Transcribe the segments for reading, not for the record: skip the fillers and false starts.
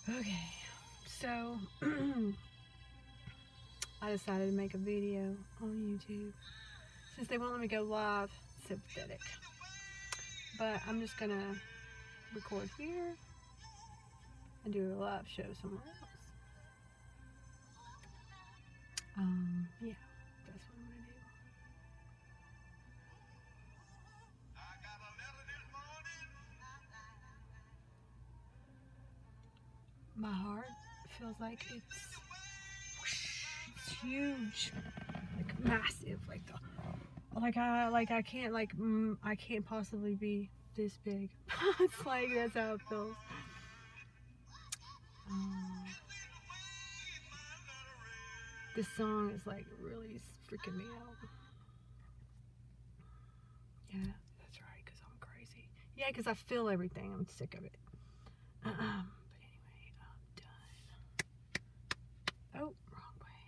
Okay, so I decided to make a video on YouTube since they won't let me go live. So pathetic. But I'm just gonna record here and do a live show somewhere else. Yeah, that's what I'm gonna do. My heart feels like it's huge, like massive, I can't I can't possibly be this big. It's like that's how it feels. Um, this song is like really freaking me out. Yeah, that's right, because I'm crazy. Yeah, because I feel everything. I'm sick of it. But anyway, I'm done. Oh, wrong way.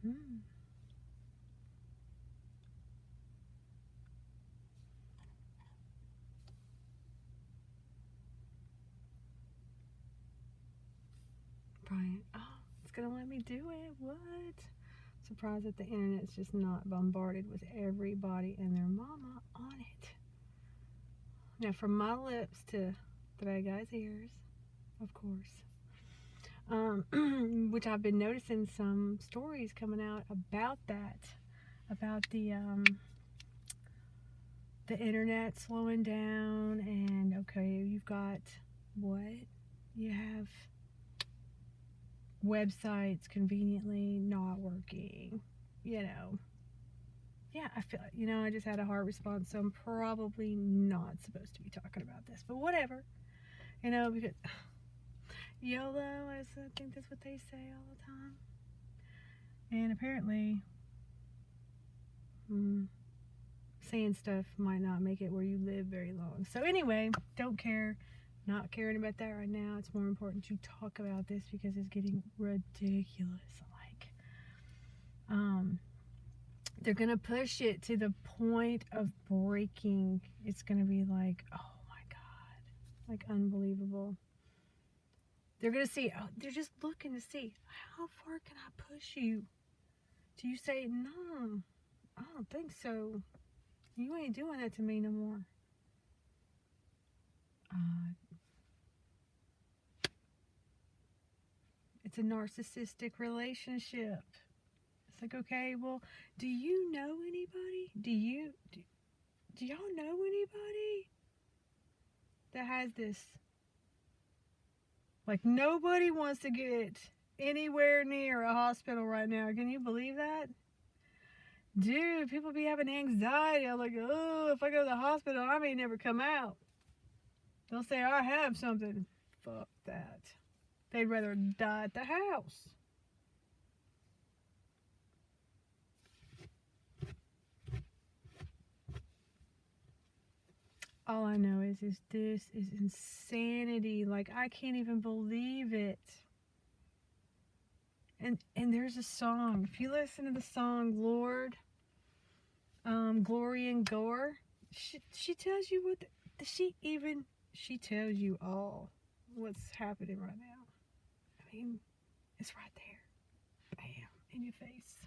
Hmm. Brian. Oh, it's going to let me do it. What? Surprised that the internet's just not bombarded with everybody and their mama on it. Now, from my lips to the bad guy's ears, of course. Which I've been noticing some stories coming out about that, about the internet slowing down, and okay, you've got what? You have websites conveniently not working, you know. Yeah, I feel, I just had a heart response, so I'm probably not supposed to be talking about this, but whatever, because YOLO, I think that's what they say all the time. And apparently, saying stuff might not make it where you live very long. So anyway, don't care. Not caring about that right now. It's more important to talk about this because it's getting ridiculous. They're gonna push it to the point of breaking. It's gonna be like, oh my god, like unbelievable. They're gonna see. Oh, they're just looking to see how far can I push you. Do you say no? I don't think so. You ain't doing that to me no more. Uh, it's a narcissistic relationship. It's like, okay, well, do you know anybody? Do y'all know anybody that has this? Like, nobody wants to get anywhere near a hospital right now. Can you believe that? Dude, people be having anxiety. I'm like, oh, if I go to the hospital, I may never come out. They'll say I have something. Fuck that. They'd rather die at the house. All I know is this is insanity. Like, I can't even believe it. And there's a song. If you listen to the song Lord, Glory and Gore, she tells you she tells you all what's happening right now. I mean, it's right there. Bam, in your face.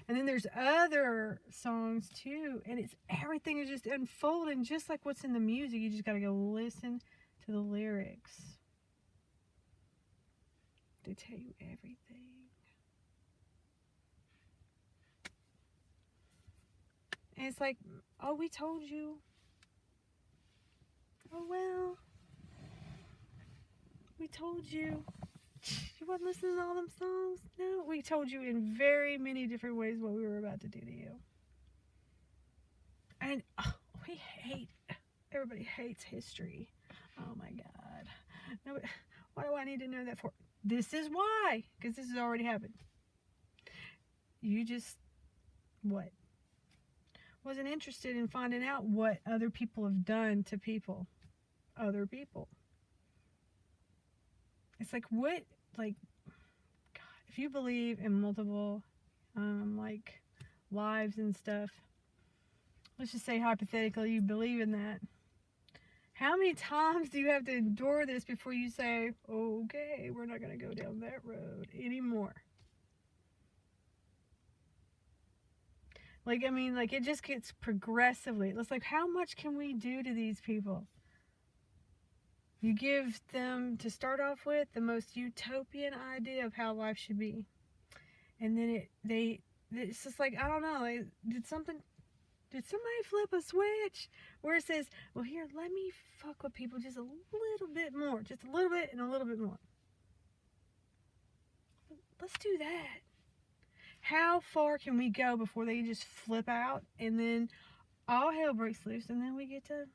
And then there's other songs too, and everything is just unfolding just like what's in the music. You just gotta go listen to the lyrics. They tell you everything. And it's like, oh, we told you. Oh, well, we told you. You wasn't listening to all them songs? No, we told you in very many different ways what we were about to do to you. And everybody hates history. Oh my God. No, why do I need to know that for? This is why, because this has already happened. You just, what? Wasn't interested in finding out what other people have done to people. Other people. It's like, what? Like, God, if you believe in multiple, like, lives and stuff, let's just say hypothetically you believe in that. How many times do you have to endure this before you say, okay, we're not going to go down that road anymore? Like, I mean, like, it just gets progressively. It's like, how much can we do to these people? You give them, to start off with, the most utopian idea of how life should be. And then it's just like, I don't know, like, did somebody flip a switch where it says, well, here, let me fuck with people just a little bit more, just a little bit and a little bit more. Let's do that. How far can we go before they just flip out and then all hell breaks loose and then we get to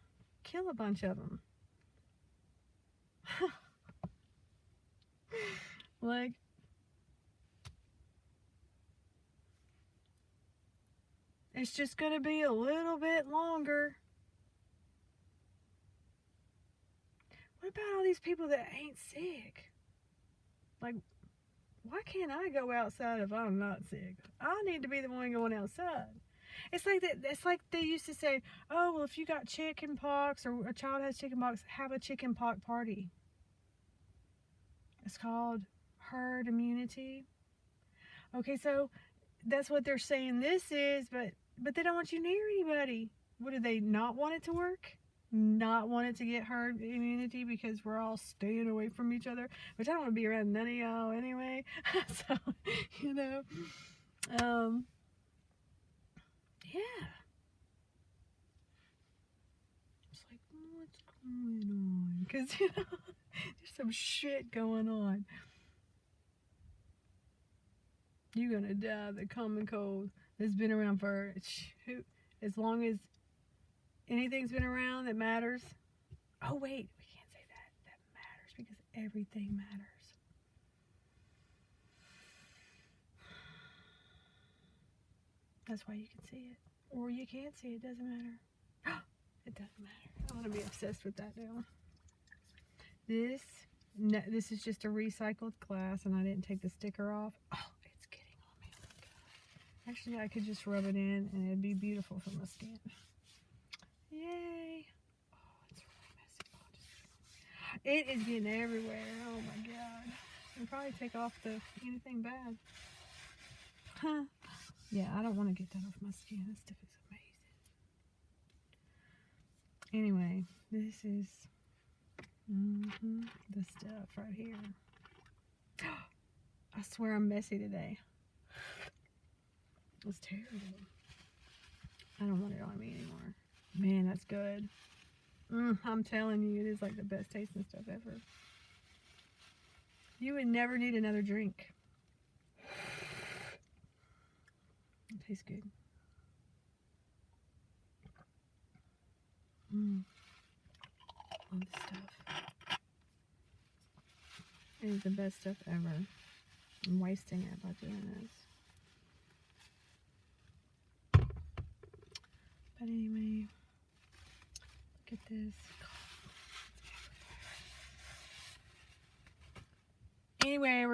kill a bunch of them? Like, it's just going to be a little bit longer. What about all these people that ain't sick? Like, why can't I go outside if I'm not sick? I need to be the one going outside. It's like that. It's like they used to say, "Oh, well, if you got chicken pox or a child has chicken pox, have a chicken pox party." It's called herd immunity. Okay, so that's what they're saying this is, but they don't want you near anybody. What, do they not want it to work? Not want it to get herd immunity because we're all staying away from each other, which I don't want to be around none of y'all anyway. So, you know, yeah. It's like, what's going on? Because, you know, there's some shit going on. You're gonna die of the common cold that's been around for as long as anything's been around that matters. Oh wait, we can't say that. That matters because everything matters. That's why you can see it, or you can't see it. Doesn't matter. It doesn't matter. I'm gonna be obsessed with that now. This is just a recycled glass, and I didn't take the sticker off. Oh, it's getting on me. Actually, I could just rub it in, and it'd be beautiful for my skin. Yay! Oh, it's really messy. It is getting everywhere. Oh my god. I'll probably take off anything bad. Huh. Yeah, I don't want to get that off my skin. That stuff is amazing. Anyway, this is the stuff right here. I swear I'm messy today. It's terrible. I don't want it on me anymore. Man, that's good. I'm telling you, it is like the best tasting stuff ever. You would never need another drink. It tastes good. Love this stuff. It is the best stuff ever. I'm wasting it by doing this. But anyway, look at this. Anyway,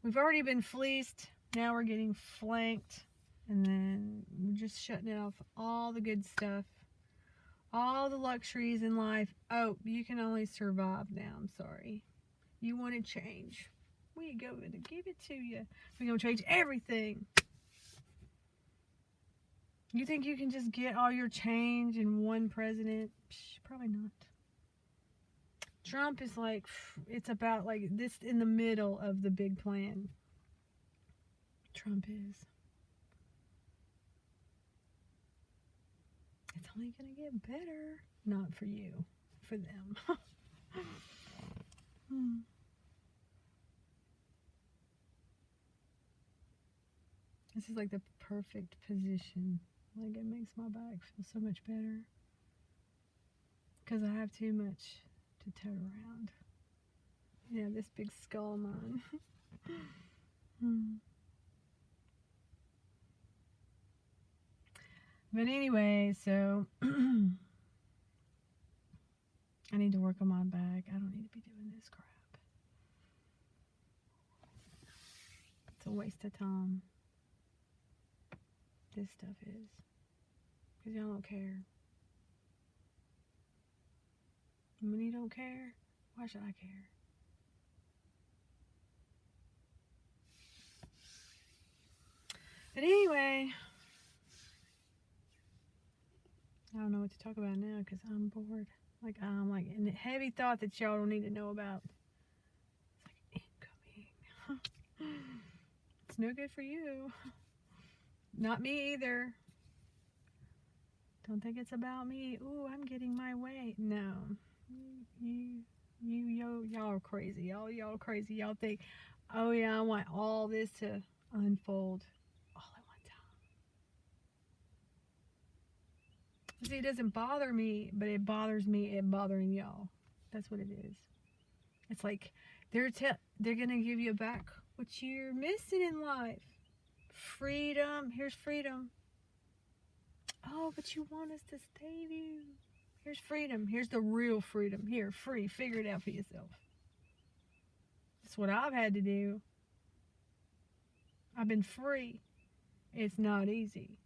we've already been fleeced. Now we're getting flanked. And then we're just shutting off all the good stuff. All the luxuries in life. Oh, you can only survive now. I'm sorry. You want to change. We go to give it to you. We're going to change everything. You think you can just get all your change in one president? Psh, probably not. Trump is like, it's about like this in the middle of the big plan. Trump is. It's only going to get better. Not for you, for them. This is like the perfect position. Like, it makes my back feel so much better. Because I have too much to tote around. Yeah, this big skull of mine. But anyway, so I need to work on my back. I don't need to be doing this crap. It's a waste of time. This stuff is. Because y'all don't care. When you don't care, why should I care? But anyway, I don't know what to talk about now because I'm bored. Like, I'm like in a heavy thought that y'all don't need to know about. It's like incoming. It's no good for you. Not me either. Don't think it's about me. Ooh, I'm getting my way. No. Y'all are crazy. Y'all crazy. Y'all think, oh yeah, I want all this to unfold all at one time. See, it doesn't bother me, but it bothers me it bothering y'all. That's what it is. It's like they're gonna give you back what you're missing in life. Freedom. Here's freedom. Oh, but you want us to save you. Here's freedom. Here's the real freedom. Here, free. Figure it out for yourself. That's what I've had to do. I've been free. It's not easy.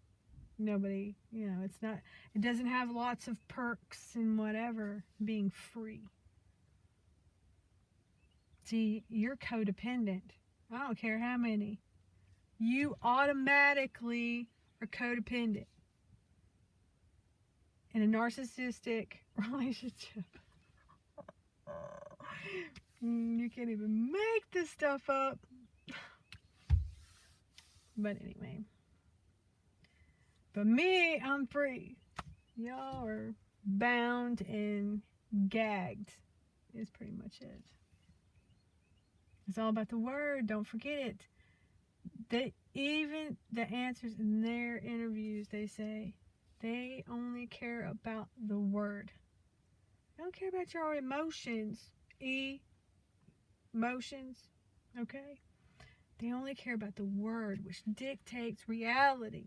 Nobody, it's not, it doesn't have lots of perks and whatever being free. See, you're codependent. I don't care how many. You automatically are codependent in a narcissistic relationship. You can't even make this stuff up. But anyway. But me, I'm free. Y'all are bound and gagged is pretty much it. It's all about the word. Don't forget it. Even the answers in their interviews, they say they only care about the word. They don't care about your emotions. Emotions. Okay? They only care about the word, which dictates reality.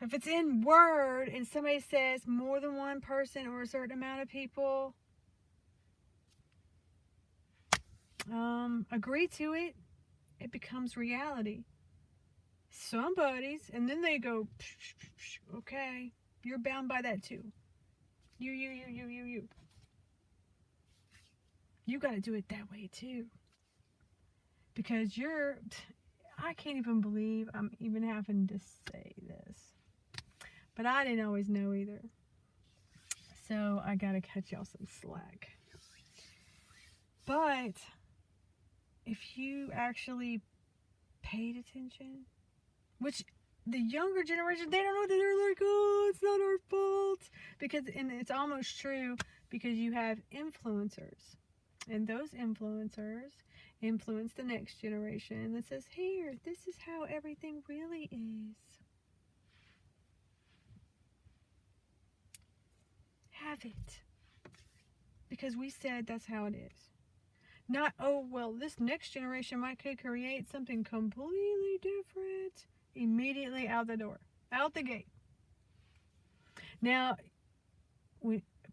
If it's in word and somebody says more than one person or a certain amount of people agree to it, it becomes reality. Somebody's, and then they go, okay, you're bound by that too. You. You got to do it that way too. Because I can't even believe I'm even having to say this. But I didn't always know either. So I got to cut y'all some slack. But if you actually paid attention, which the younger generation, they don't know that they're like, oh, it's not our fault. And it's almost true because you have influencers. And those influencers influence the next generation that says, here, this is how everything really is. Have it. Because we said that's how it is. Not, oh, well, this next generation might could create something completely different. Immediately out the door. Out the gate. Now,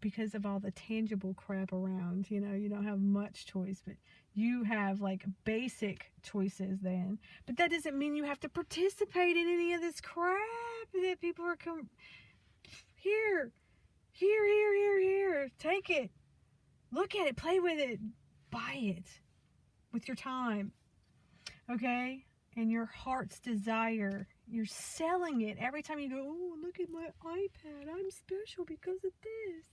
because of all the tangible crap around, you don't have much choice, but you have like basic choices then. But that doesn't mean you have to participate in any of this crap that people are here. Take it. Look at it. Play with it. Buy it with your time. Okay? And your heart's desire. You're selling it every time you go, oh, look at my iPad. I'm special because of this.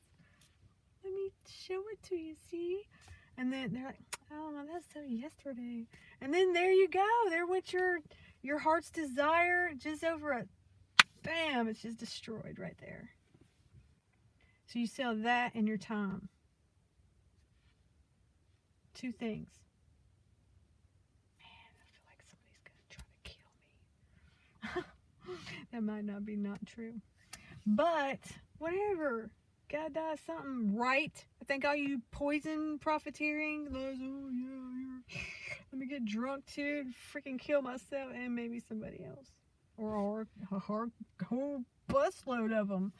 Let me show it to you, see? And then they're like, oh, no, that's so yesterday. And then there you go. There went your heart's desire just over a bam. It's just destroyed right there. So you sell that and your time. Two things. Man, I feel like somebody's going to try to kill me. That might not be not true. But whatever. Gotta die something, right? I think all you poison profiteering, those, oh yeah, let me get drunk too, freaking kill myself and maybe somebody else. Or a whole busload of them.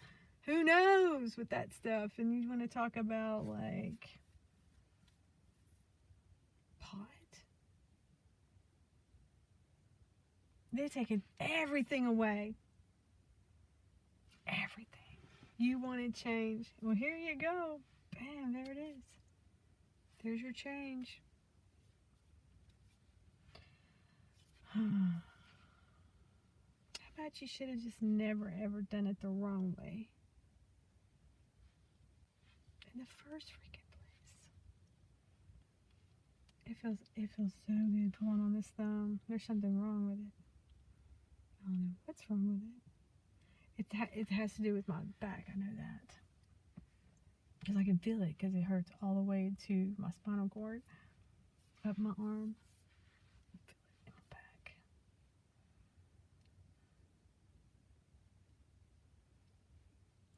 Who knows with that stuff? And you want to talk about like pot? They're taking everything away. Everything. You wanted change. Well, here you go. Bam, there it is. There's your change. How about you should have just never ever done it the wrong way in the first freaking place? It feels so good pulling on this thumb. There's something wrong with it. I don't know what's wrong with it. It has to do with my back. I know that because I can feel it because it hurts all the way to my spinal cord, up my arm. I feel it in my back.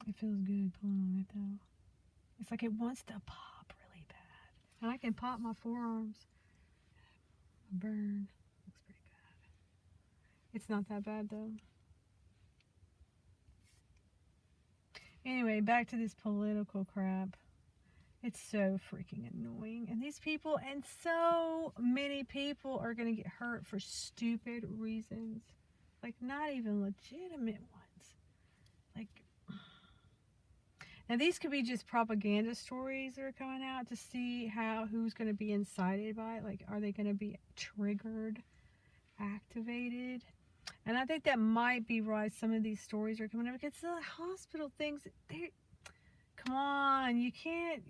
It feels good pulling on it though. It's like it wants to pop really bad. And I can pop my forearms. A burn. Looks pretty bad. It's not that bad though. Anyway, back to this political crap. It's so freaking annoying. And these people, and so many people are going to get hurt for stupid reasons. Like, not even legitimate ones. Like, now these could be just propaganda stories that are coming out to see who's going to be incited by it. Like, are they going to be triggered, activated? And I think that might be why some of these stories are coming up. Because the hospital things, come on, you can't.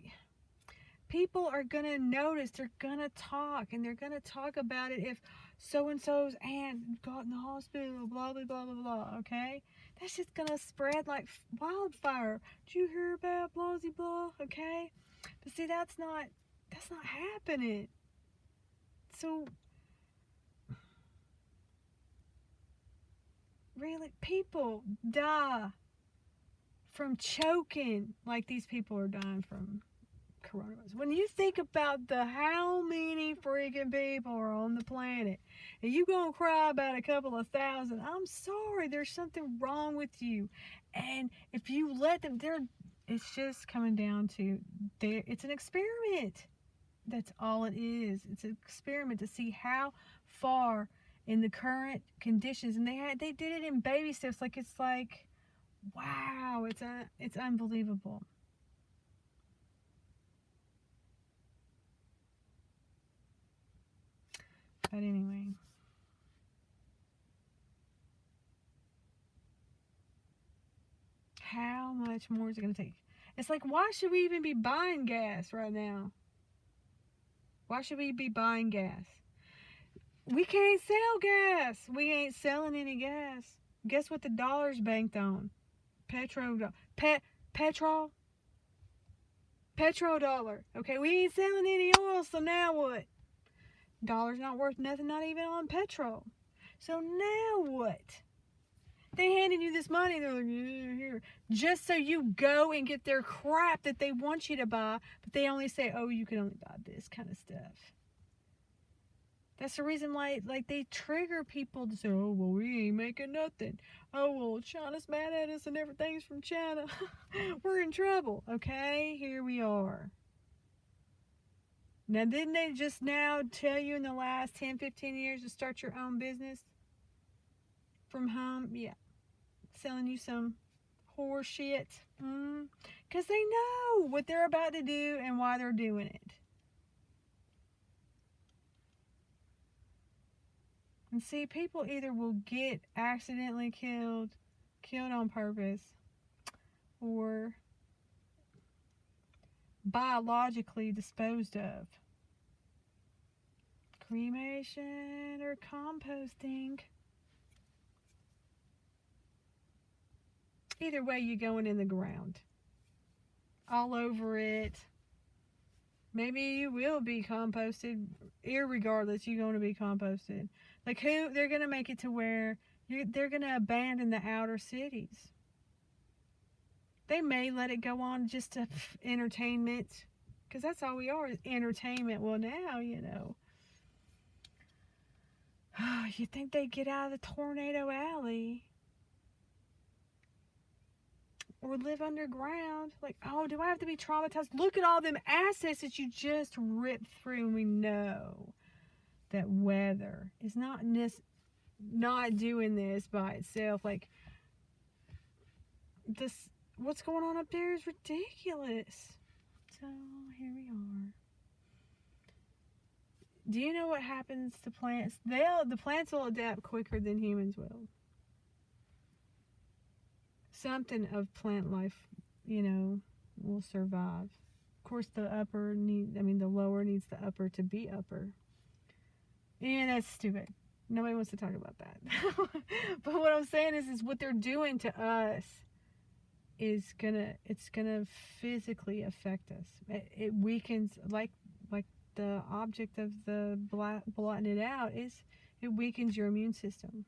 People are going to notice. They're going to talk. And they're going to talk about it if so-and-so's aunt got in the hospital, blah, blah, blah, blah, blah, okay? That's just going to spread like wildfire. Did you hear about blah, blah, blah, okay? But see, that's not happening. So, really, people die from choking like these people are dying from coronavirus. When you think about how many freaking people are on the planet, and you gonna cry about a couple of thousand, I'm sorry, there's something wrong with you. And if you let them, it's just coming down to it's an experiment. That's all it is. It's an experiment to see how far in the current conditions, and they did it in baby steps. Like, it's like, wow, it's unbelievable. But anyway, how much more is it going to take? It's like, why should we even be buying gas right now? Why should we be buying gas? We can't sell gas. We ain't selling any gas. Guess what the dollar's banked on? Petrodollar. Okay, we ain't selling any oil, so now what? Dollar's not worth nothing, not even on petrol. So now what? They handed you this money, they're like, yeah, here, just so you go and get their crap that they want you to buy, but they only say, oh, you can only buy this kind of stuff. That's the reason why, like, they trigger people to say, oh, well, we ain't making nothing. Oh, well, China's mad at us and everything's from China. We're in trouble. Okay, here we are. Now, didn't they just now tell you in the last 10, 15 years to start your own business from home? Yeah. Selling you some horse shit. Because they know what they're about to do and why they're doing it. And see, people either will get accidentally killed on purpose, or biologically disposed of. Cremation or composting. Either way, you're going in the ground. All over it. Maybe you will be composted. Irregardless, you're going to be composted. Like, they're going to make it to where they're going to abandon the outer cities. They may let it go on just to entertainment. Because that's all we are, is entertainment. Well, now, you think they'd get out of the tornado alley or live underground? Like, oh, do I have to be traumatized? Look at all them assets that you just ripped through. And we know that weather is not doing this by itself. Like, this, what's going on up there is ridiculous. So here we are. Do you know what happens to plants? The plants will adapt quicker than humans will. Something of plant life, will survive. Of course, the lower needs the upper to be upper. And that's stupid. Nobody wants to talk about that. But what I'm saying is what they're doing to us it's gonna physically affect us. It weakens, like the object of the blotting it out is, it weakens your immune system.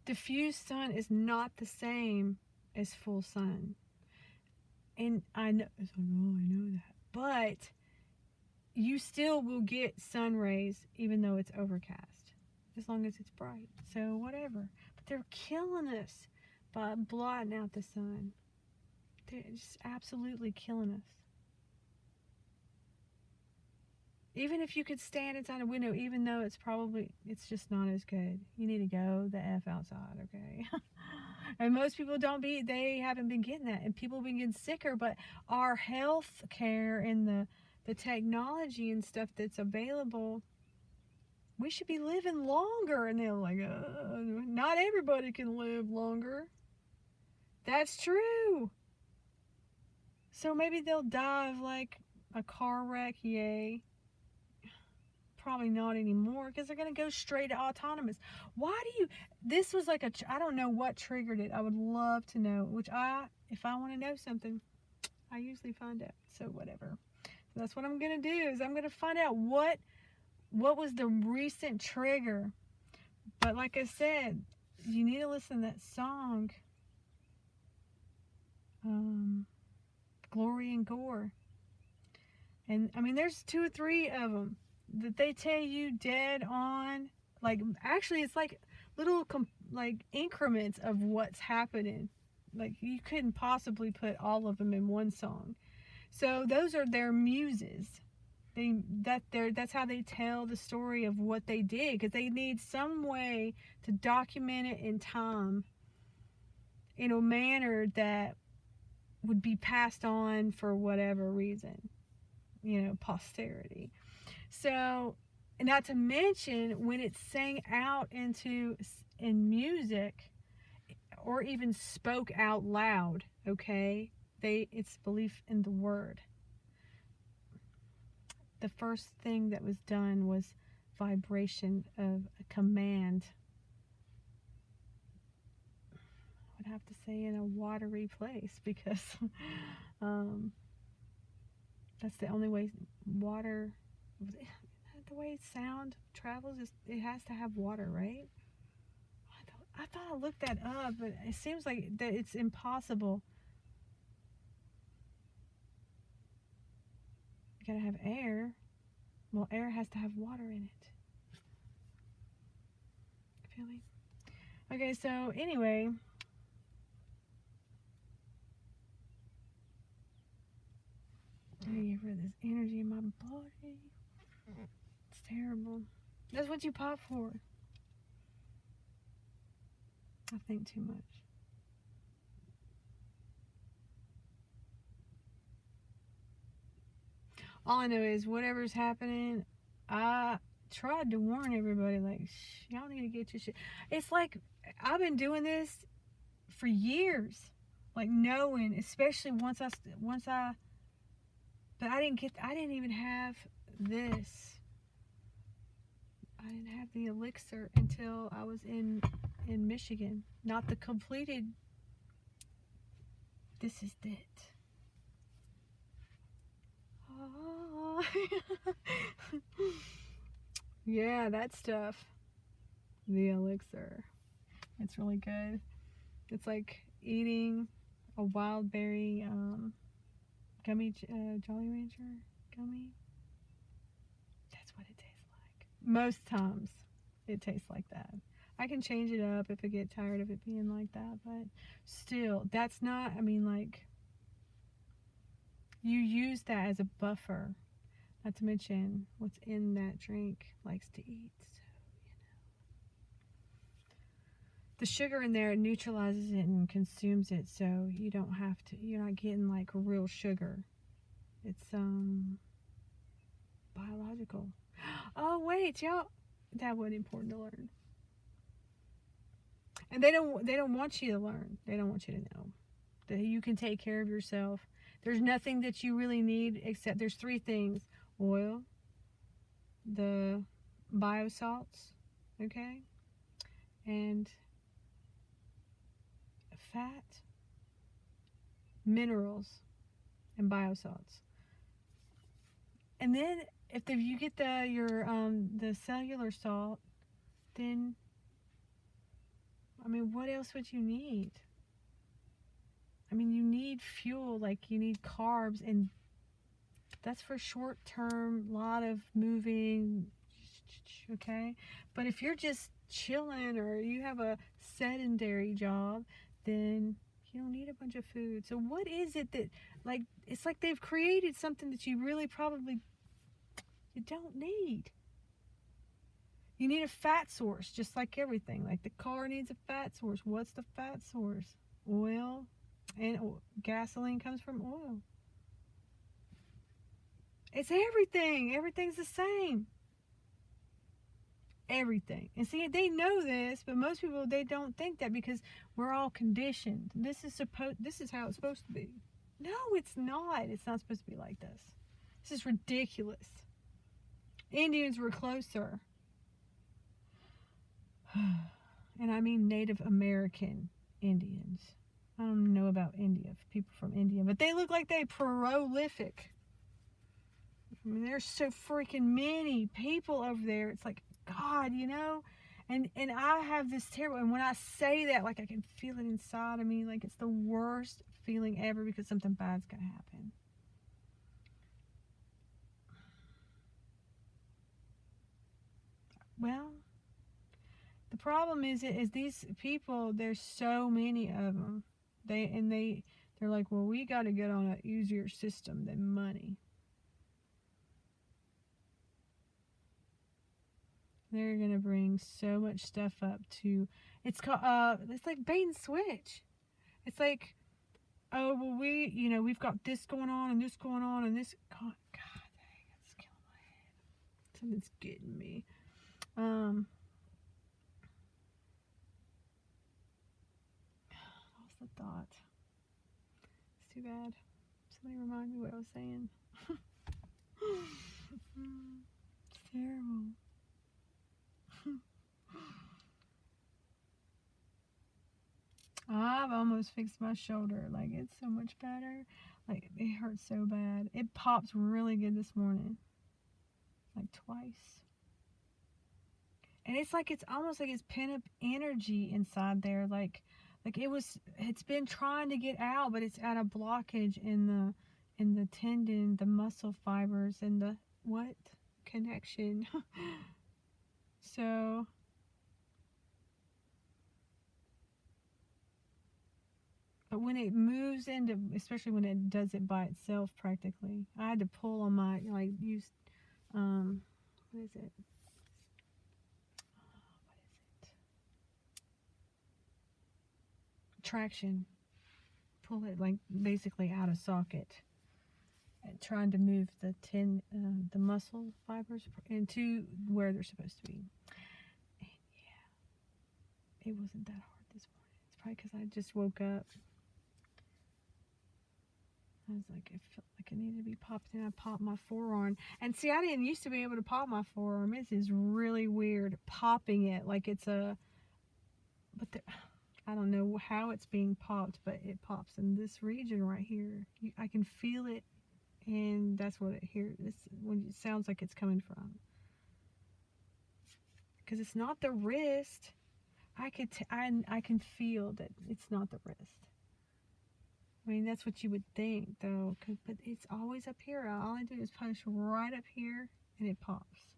Diffuse sun is not the same as full sun, and I know that, but you still will get sun rays even though it's overcast, as long as it's bright. So whatever. But they're killing us by blotting out the sun. They're just absolutely killing us. Even if you could stand inside a window, even though it's just not as good. You need to go the F outside, okay? And most people they haven't been getting that. And people have been getting sicker, but our health care and the technology and stuff that's available, we should be living longer. And they're like, not everybody can live longer. That's true. So maybe they'll die of like a car wreck, yay. Probably not anymore, because they're going to go straight to autonomous. This was like I don't know what triggered it. I would love to know, if I want to know something, I usually find out. So whatever. So that's what I'm going to do, is I'm going to find out what was the recent trigger. But like I said, you need to listen to that song, Glory and Gore. And I mean, there's 2 or 3 of them that they tell you dead on. Like, actually, it's like little increments of what's happening. Like, you couldn't possibly put all of them in one song. So those are their muses. That's how they tell the story of what they did, because they need some way to document it in time in a manner that would be passed on for whatever reason, posterity. So, not to mention when it's sang out in music, or even spoke out loud, okay? It's belief in the word. The first thing that was done was vibration of a command. I would have to say in a watery place, because that's the only way water, the way sound travels, it has to have water, right? I thought I looked that up, but it seems like that it's impossible. You gotta have air. Well, air has to have water in it. You feel me? Okay, so anyway, I need to get rid of this energy in my body. It's terrible. That's what you pop for. I think too much. All I know is whatever's happening, I tried to warn everybody, like, y'all need to get your shit. It's like, I've been doing this for years, like, knowing, especially once I, but I didn't even have this. I didn't have the elixir until I was in Michigan. Not the completed. This is it. Oh. Yeah, that stuff. The elixir. It's really good. It's like eating a wild berry gummy, Jolly Rancher gummy. That's what it tastes like. Most times it tastes like that. I can change it up if I get tired of it being like that, but still, that's not, you use that as a buffer. Not to mention what's in that drink likes to eat, so the sugar in there neutralizes it and consumes it, so you don't have to, you're not getting like real sugar. It's biological. Oh wait, y'all, that wasn't important to learn. And they don't want you to learn. They don't want you to know that you can take care of yourself. There's nothing that you really need except there's 3 things: oil, the biosalts, okay, and fat, minerals, and biosalts. And then if you get the cellular salt, then I mean, what else would you need? I mean, you need fuel, like you need carbs, and that's for short term, lot of moving, okay? But if you're just chilling or you have a sedentary job, then you don't need a bunch of food. So what is it that, like, it's like they've created something that you really probably you don't need. You need a fat source, just like everything. Like the car needs a fat source. What's the fat source? Oil, and gasoline comes from oil. It's everything. Everything's the same. Everything. And see, they know this, but most people, they don't think that because we're all conditioned. This is how it's supposed to be. No, it's not. It's not supposed to be like this. This is ridiculous. Indians were closer. And I mean Native American Indians. I don't know about India, people from India, but they look like they're prolific. I mean, there's so freaking many people over there. It's like, God, you know? And I have this terrible, and when I say that, like I can feel it inside of me, like it's the worst feeling ever because something bad's going to happen. Well, the problem is these people, there's so many of them. They're like, well, we got to get on an easier system than money. They're going to bring so much stuff up to, it's like bait and switch. It's like, oh, well, we've got this going on and this going on and this, God dang, it's killing my head. Something's getting me. Lost the thought. It's too bad. Somebody remind me what I was saying. It's terrible. I've almost fixed my shoulder. Like, it's so much better. Like, it hurts so bad. It pops really good this morning. Like, twice. And it's almost like it's pent up energy inside there. Like it's been trying to get out, but it's at a blockage in the tendon, the muscle fibers, and the connection. So but when it moves into, especially when it does it by itself, practically, I had to pull on my, like, use, what is it? Traction. Pull it, like, basically out of socket. And trying to move the muscle fibers into where they're supposed to be. And yeah, it wasn't that hard this morning. It's probably because I just woke up. I was like, it felt like it needed to be popped in. I popped my forearm. And see, I didn't used to be able to pop my forearm. This is really weird, popping it like it's I don't know how it's being popped, but it pops in this region right here. I can feel it, and that's what it sounds like it's coming from. Because it's not the wrist. I can feel that it's not the wrist. I mean, that's what you would think, though, but it's always up here. All I do is push right up here, and it pops.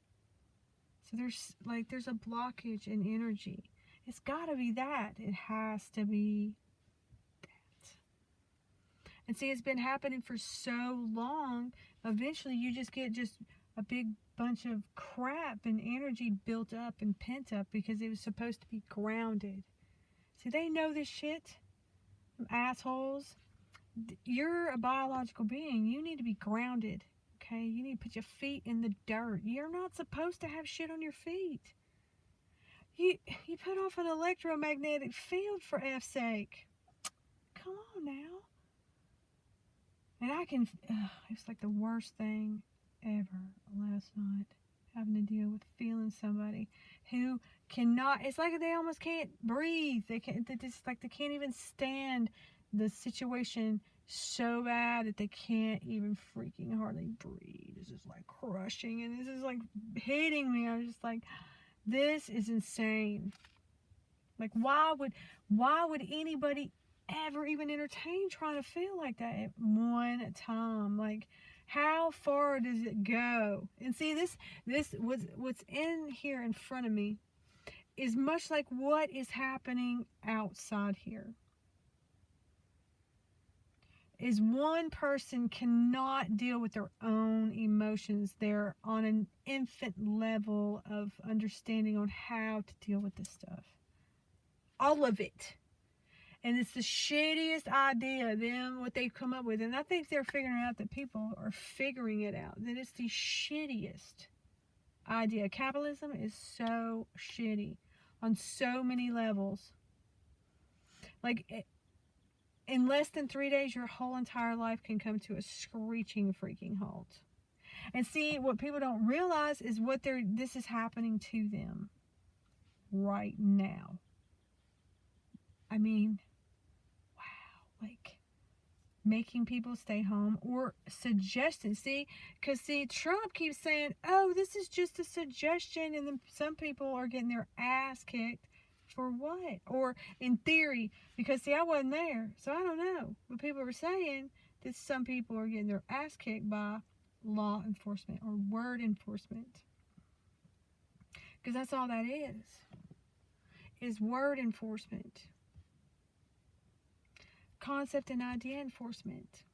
So there's a blockage in energy. It's got to be that. It has to be that. And see, it's been happening for so long. Eventually, you just get a big bunch of crap and energy built up and pent up because it was supposed to be grounded. See, they know this shit. Them assholes. You're a biological being. You need to be grounded. Okay? You need to put your feet in the dirt. You're not supposed to have shit on your feet. You put off an electromagnetic field for F's sake. Come on now. And it's like the worst thing ever last night, having to deal with feeling somebody who cannot, it's like they almost can't breathe. They can't even stand the situation so bad that they can't even freaking hardly breathe. It's just like crushing, and this is like hitting me. I'm just like, this is insane. Like, why would anybody ever even entertain trying to feel like that at one time? Like, how far does it go? And see, what's in here in front of me is much like what is happening outside here. Is one person cannot deal with their own emotions. They're on an infant level of understanding on how to deal with this stuff. All of it. And it's the shittiest idea, what they've come up with. And I think they're figuring out that people are figuring it out. That it's the shittiest idea. Capitalism is so shitty on so many levels. Like, in less than 3 days, your whole entire life can come to a screeching freaking halt. And see, what people don't realize is this is happening to them right now. I mean, wow, like making people stay home or suggesting. Because Trump keeps saying, oh, this is just a suggestion, and then some people are getting their ass kicked. For what? Or in theory, because I wasn't there, so I don't know. But people are saying that some people are getting their ass kicked by law enforcement or word enforcement. Because that's all that is word enforcement. Concept and idea enforcement.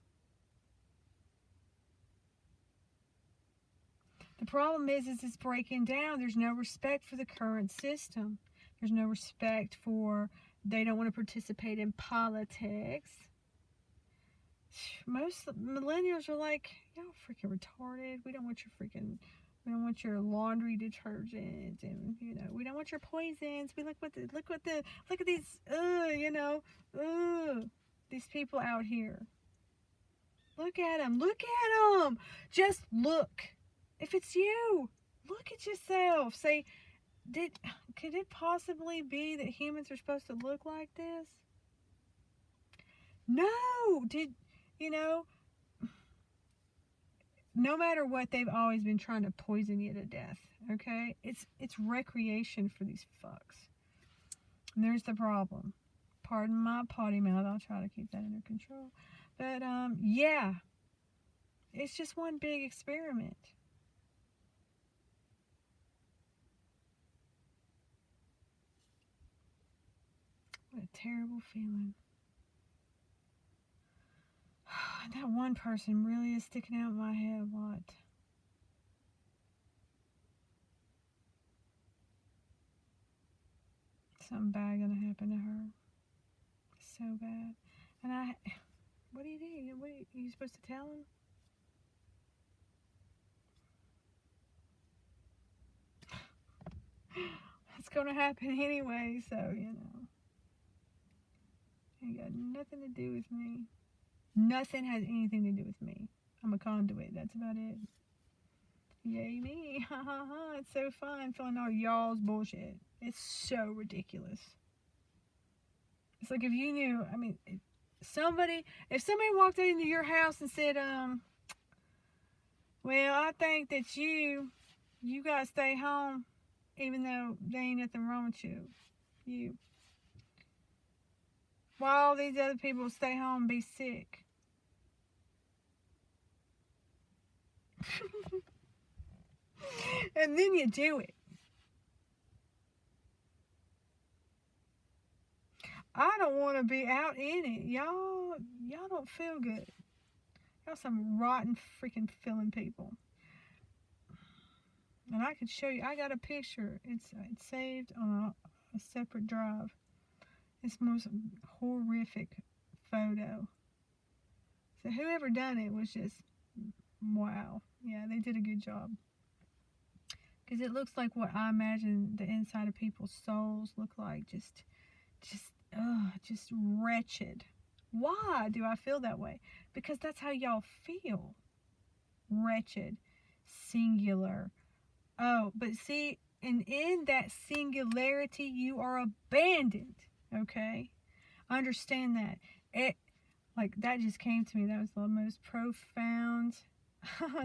The problem is it's breaking down. There's no respect for the current system. There's no respect for, they don't want to participate in politics. Most millennials are like, y'all freaking retarded. We don't want your laundry detergent, and we don't want your poisons. We look at these, these people out here. Look at them. Just look. If it's you, look at yourself. Say, could it possibly be that humans are supposed to look like this? No. No matter what, they've always been trying to poison you to death. Okay? It's recreation for these fucks. And there's the problem. Pardon my potty mouth. I'll try to keep that under control. But yeah. It's just one big experiment. What a terrible feeling. That one person really is sticking out in my head. What? Something bad gonna happen to her. So bad. And what do you do? What are you supposed to tell him? It's gonna happen anyway, so ain't got nothing to do with me. Nothing has anything to do with me. I'm a conduit. That's about it. Yay me. Ha ha ha. It's so fun filling all y'all's bullshit. It's so ridiculous. It's like if you knew, if somebody walked into your house and said, well, I think that you gotta stay home, even though there ain't nothing wrong with you. While all these other people stay home and be sick. And then you do it. I don't want to be out in it. Y'all don't feel good. Y'all some rotten freaking feeling people. And I could show you. I got a picture. It's saved on a separate drive. This most horrific photo. So whoever done it was just, wow. Yeah, they did a good job. Because it looks like what I imagine the inside of people's souls look like. Just wretched. Why do I feel that way? Because that's how y'all feel. Wretched. Singular. Oh, but see, and in that singularity, you are abandoned. Okay? Understand that. Like, that just came to me. That was the most profound,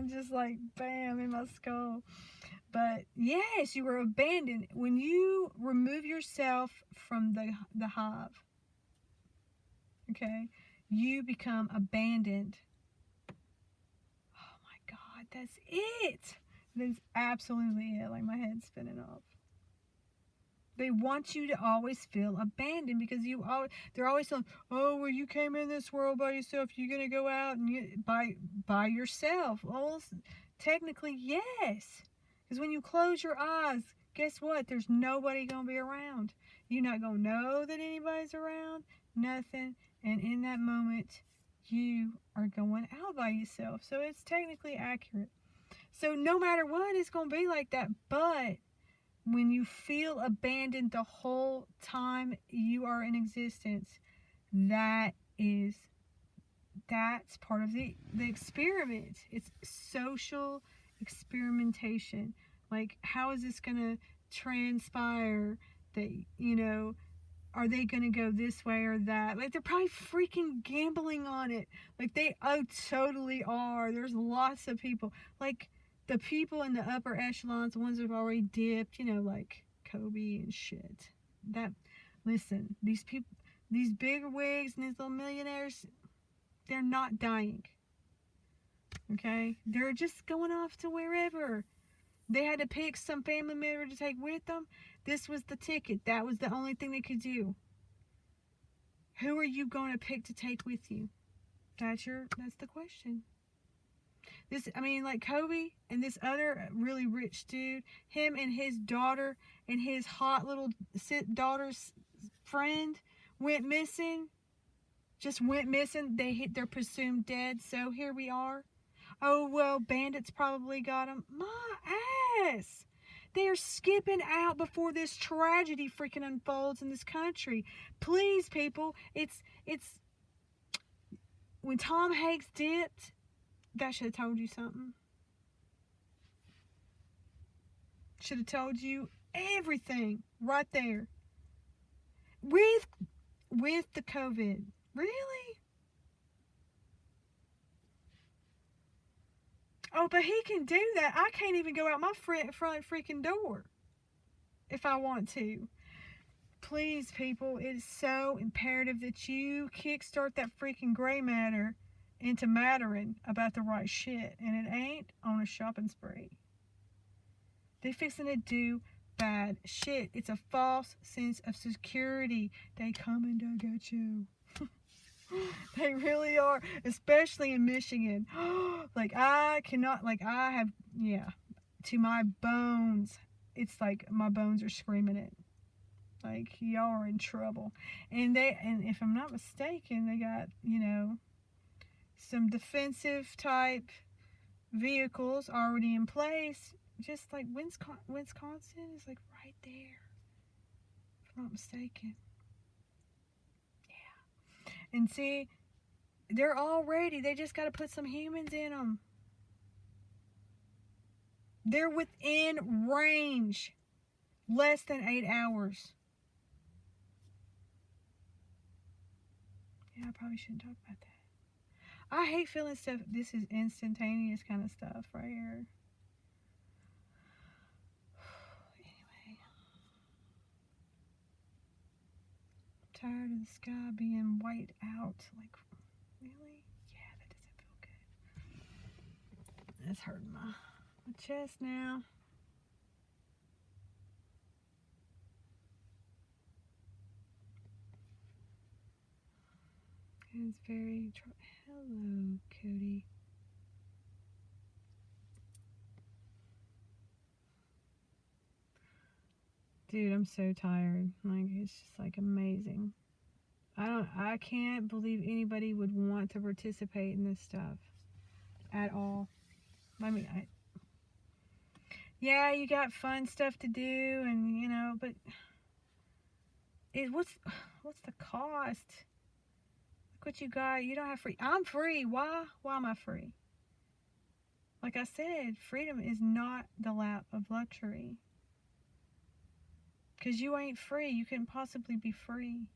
just like, bam, in my skull. But yes, you were abandoned. When you remove yourself from the hive, okay, you become abandoned. Oh my God, that's it. That's absolutely it. Like, my head's spinning off. They want you to always feel abandoned because they're always saying, oh, well, you came in this world by yourself. You're going to go out and by yourself. Well, technically, yes. Because when you close your eyes, guess what? There's nobody going to be around. You're not going to know that anybody's around. Nothing. And in that moment, you are going out by yourself. So it's technically accurate. So no matter what, it's going to be like that. But when you feel abandoned the whole time you are in existence, that's part of the experiment. It's social experimentation. Like, how is this going to transpire? That, are they going to go this way or that? Like, they're probably freaking gambling on it. Like, they totally are. There's lots of people. Like, the people in the upper echelons, the ones that have already dipped, like Kobe and shit. Listen, these people, these big wigs and these little millionaires, they're not dying. Okay? They're just going off to wherever. They had to pick some family member to take with them. This was the ticket. That was the only thing they could do. Who are you going to pick to take with you? That's the question. Like Kobe and this other really rich dude, him and his daughter and his hot little daughter's friend went missing. Just went missing. They're presumed dead. So here we are. Oh, well, bandits probably got them. My ass. They are skipping out before this tragedy freaking unfolds in this country. Please, people. It's when Tom Hanks dipped, that should have told you something. Should have told you everything right there. With the COVID. Really? Oh, but he can do that. I can't even go out my front freaking door if I want to. Please, people, it is so imperative that you kickstart that freaking gray matter into mattering about the right shit. And it ain't on a shopping spree. They fixing to do bad shit. It's a false sense of security. They coming to get you. They really are, especially in Michigan. Like, I have, to my bones. It's like my bones are screaming it. Like, y'all are in trouble. And if I'm not mistaken, they got, some defensive type vehicles already in place. Just like Wisconsin is like right there. If I'm not mistaken. Yeah. And see, they're all ready. They just got to put some humans in them. They're within range. Less than 8 hours. Yeah, I probably shouldn't talk about that. I hate feeling stuff. This is instantaneous kind of stuff right here. Anyway. I'm tired of the sky being white out. Like, really? Yeah, that doesn't feel good. That's hurting my chest now. It's very... Hello, Cody. Dude, I'm so tired. Like, it's just like amazing. I can't believe anybody would want to participate in this stuff at all. I mean, yeah, you got fun stuff to do, and but what's the cost? Look what you got. You don't have free. I'm free. Why? Why am I free? Like I said, freedom is not the lap of luxury. Because you ain't free. You couldn't possibly be free.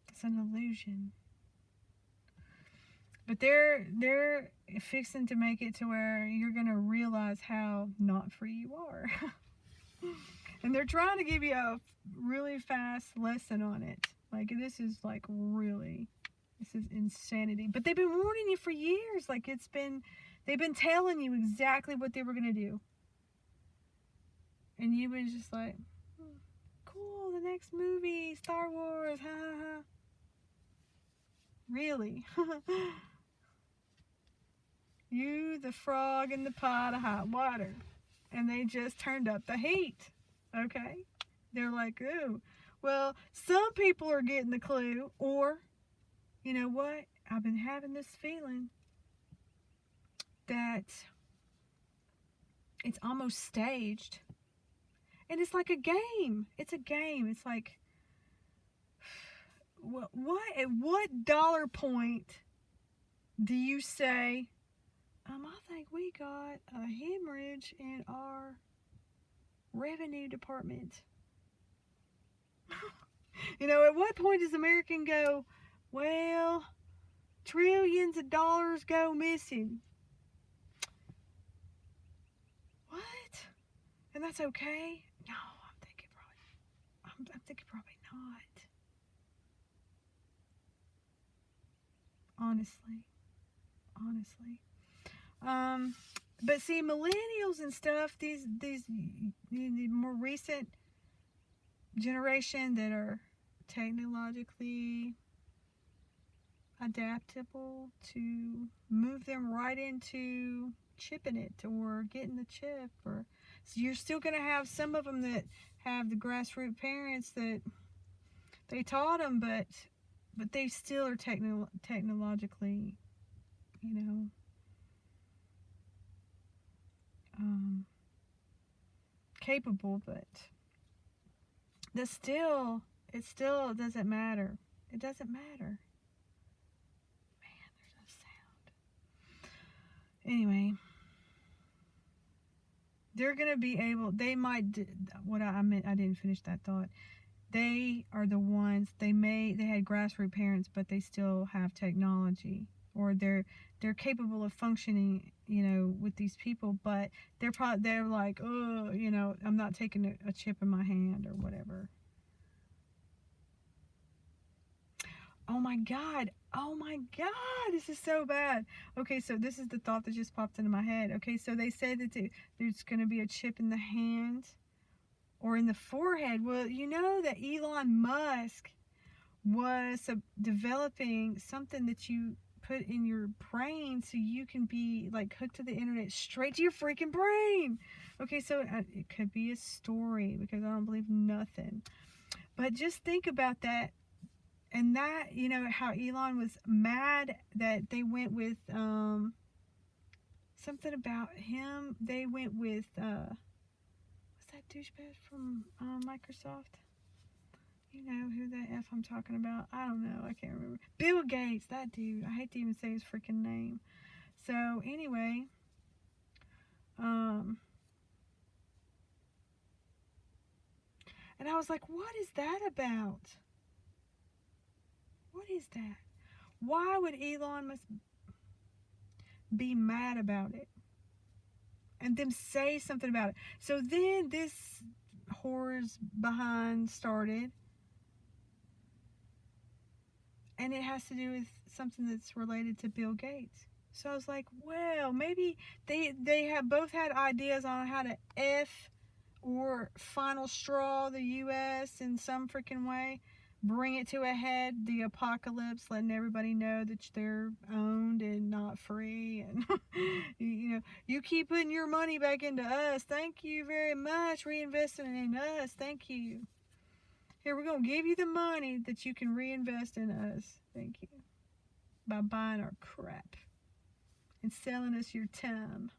It's an illusion. But they're fixing to make it to where you're gonna realize how not free you are. And they're trying to give you a really fast lesson on it. Like, this is insanity. But they've been warning you for years. Like, they've been telling you exactly what they were gonna do. And you was just like, cool, the next movie, Star Wars, ha ha ha. Really? You, the frog in the pot of hot water. And they just turned up the heat. Okay? They're like, ooh. Well, some people are getting the clue. Or, you know what? I've been having this feeling that it's almost staged. And it's like a game. It's a game. It's like, at what dollar point do you say, I think we got a hemorrhage in our revenue department? At what point does American go, well, trillions of dollars go missing? What? And that's okay? No, I'm thinking probably not. Honestly. But see, millennials and stuff, these more recent generation that are technologically adaptable, to move them right into chipping it or getting the chip. Or so you're still going to have some of them that have the grassroots parents that they taught them, but they still are technologically, capable. But it still doesn't matter. It doesn't matter. Man, there's no sound. Anyway, they're gonna be able. They might. What I meant. I didn't finish that thought. They are the ones. They had grassroots parents, but they still have technology, or they're capable of functioning, with these people. But they're like, oh, I'm not taking a chip in my hand or whatever. Oh my God, this is so bad. Okay, so this is the thought that just popped into my head. Okay, so they say that there's going to be a chip in the hand or in the forehead. Well, you know that Elon Musk was developing something that you put in your brain so you can be like hooked to the internet straight to your freaking brain. Okay, so it could be a story because I don't believe nothing. But just think about that. And that, how Elon was mad that they went with something about him. They went with what's that douchebag from Microsoft? You know who the F I'm talking about? I don't know. I can't remember. Bill Gates, that dude. I hate to even say his freaking name. So anyway, and I was like, what is that about? What is that? Why would Elon Musk be mad about it? And them say something about it. So then this horrors behind started. And it has to do with something that's related to Bill Gates. So I was like, well, maybe they have both had ideas on how to F or final straw the U.S. in some freaking way. Bring it to a head, the apocalypse, letting everybody know that they're owned and not free. And, you keep putting your money back into us. Thank you very much. Reinvesting in us. Thank you. Here, we're going to give you the money that you can reinvest in us. Thank you. By buying our crap and selling us your time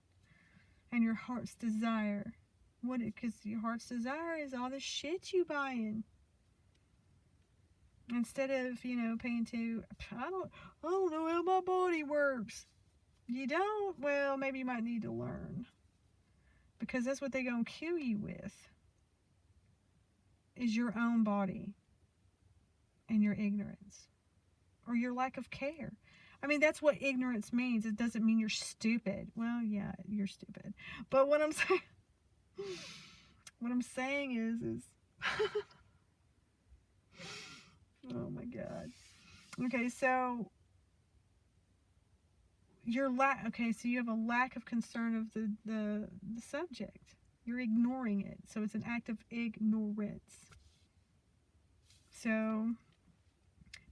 and your heart's desire. Because your heart's desire is all the shit you buying. Instead of, paying to, I don't know how my body works. You don't? Well, maybe you might need to learn. Because that's what they're going to kill you with. Is your own body. And your ignorance. Or your lack of care. I mean, that's what ignorance means. It doesn't mean you're stupid. Well, yeah, you're stupid. But what I'm saying is oh my God. Okay, so so you have a lack of concern of the subject. You're ignoring it. So it's an act of ignorance. So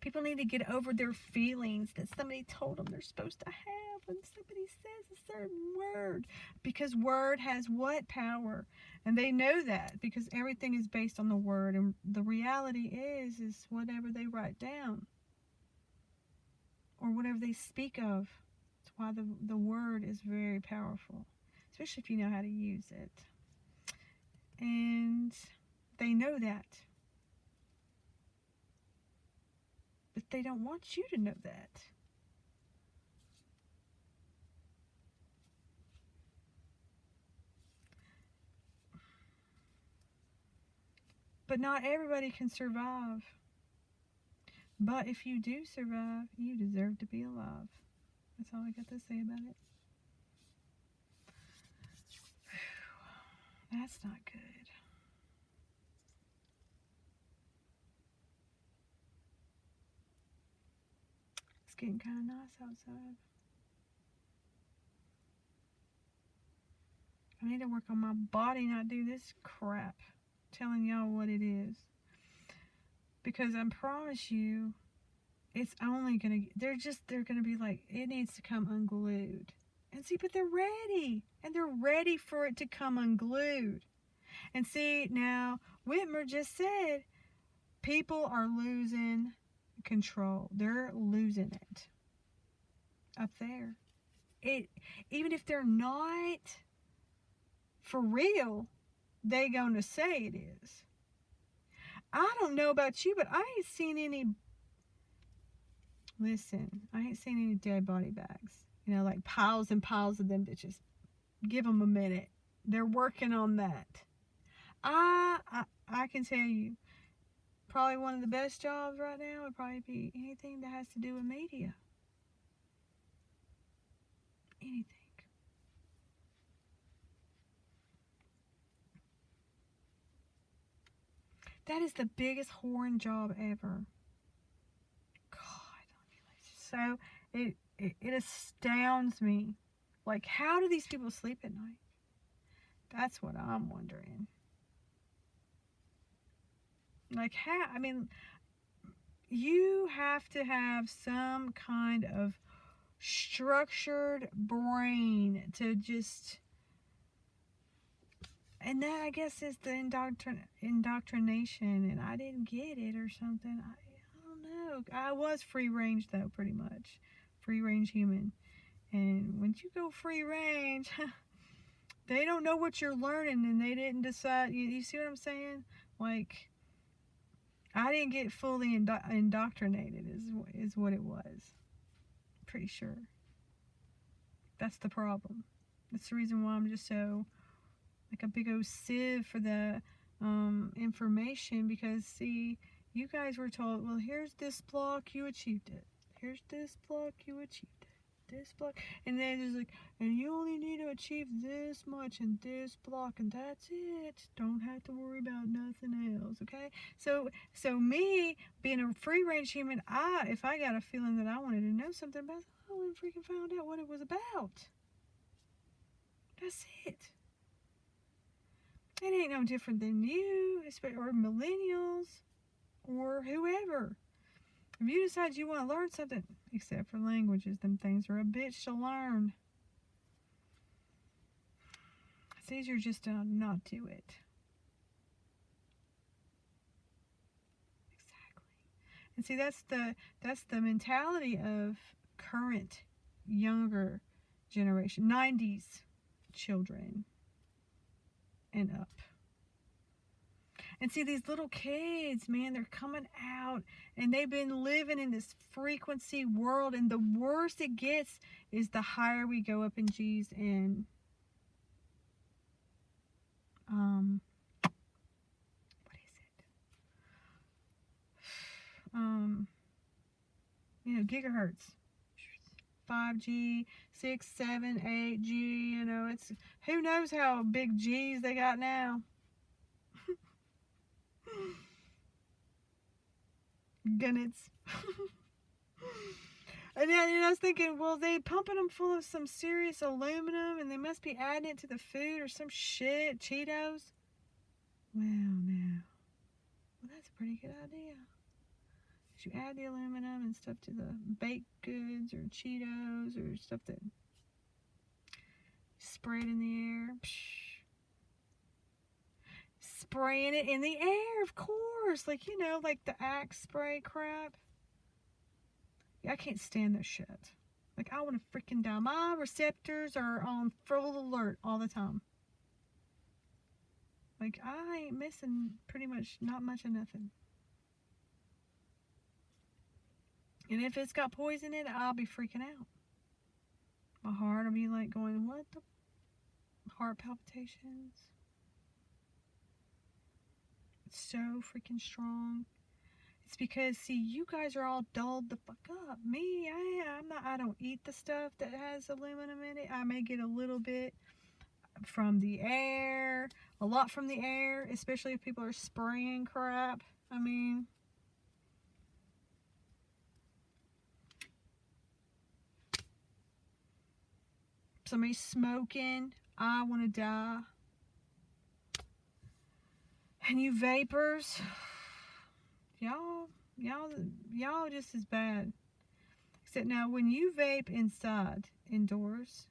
people need to get over their feelings that somebody told them they're supposed to have when somebody says a certain word. Because word has what power? And they know that because everything is based on the word. And the reality is whatever they write down. Or whatever they speak of. That's why the word is very powerful. Especially if you know how to use it. And they know that. But they don't want you to know that. But not everybody can survive. But if you do survive, you deserve to be alive. That's all I got to say about it. That's not good. It's getting kind of nice outside. I need to work on my body, not do this crap. Telling y'all what it is. Because I promise you, it's only gonna, they're gonna be like, it needs to come unglued. And see, but they're ready. And they're ready for it to come unglued. And see, now, Whitmer just said, people are losing control. They're losing it. Up there. Even if they're not for real, they gonna say it is. I don't know about you, but I ain't seen any, listen, I ain't seen any dead body bags. Like piles and piles of them bitches. Give them a minute. They're working on that. I can tell you, probably one of the best jobs right now would probably be anything that has to do with media. Anything. That is the biggest whoring job ever. God. So, it astounds me. Like, how do these people sleep at night? That's what I'm wondering. Like, how? I mean, you have to have some kind of structured brain to just, and that I guess is the indoctrination, and I didn't get it or something. I don't know. I was free range though, pretty much. Free range human. And when you go free range, they don't know what you're learning, and they didn't decide. You see what I'm saying? Like, I didn't get fully indoctrinated is what it was. Pretty sure. That's the problem. That's the reason why I'm just so, like, a big old sieve for the information. Because, see, you guys were told, well, here's this block, you achieved it. Here's this block, you achieved it. This block, and then it's like, and you only need to achieve this much in this block, and that's it. Don't have to worry about nothing else, okay? So me being a free range human, if I got a feeling that I wanted to know something about it, I went and freaking found out what it was about. That's it. It ain't no different than you, or millennials, or whoever. If you decide you want to learn something, except for languages, them things are a bitch to learn. It's easier just to not do it. And see, that's the mentality of current younger generation, 90s children and up. And see, these little kids, man, they're coming out and they've been living in this frequency world. And the worse it gets is the higher we go up in G's and what is it? Gigahertz. 5G, 6, 7, 8G, it's, who knows how big G's they got now. Gunnets. And then I was thinking, well, they pumping them full of some serious aluminum and they must be adding it to the food or some shit, Cheetos. Well, now, that's a pretty good idea. You add the aluminum and stuff to the baked goods or Cheetos or stuff that spray it in the air. Psh. Spraying it in the air, of course. Like, like the Axe spray crap. I can't stand this shit. Like, I want to freaking die. My receptors are on full alert all the time. Like, I ain't missing pretty much not much of nothing. And if it's got poison in it, I'll be freaking out. My heart will be like going, what the? Heart palpitations. It's so freaking strong. It's because, see, you guys are all dulled the fuck up. Me, I don't eat the stuff that has aluminum in it. I may get a little bit from the air, a lot from the air, especially if people are spraying crap. I mean, somebody's smoking, I want to die. And you vapors, y'all just as bad. Except now, when you vape indoors,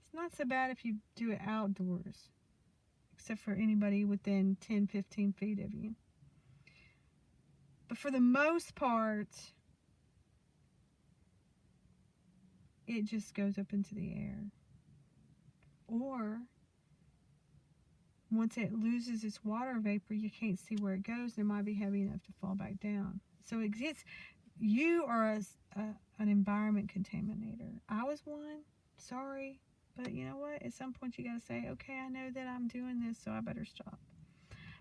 it's not so bad if you do it outdoors. Except for anybody within 10, 15 feet of you. But for the most part, it just goes up into the air. Or, once it loses its water vapor, you can't see where it goes. It might be heavy enough to fall back down. So you are an environment contaminator. I was one. Sorry. But you know what? At some point you got to say, okay, I know that I'm doing this, so I better stop.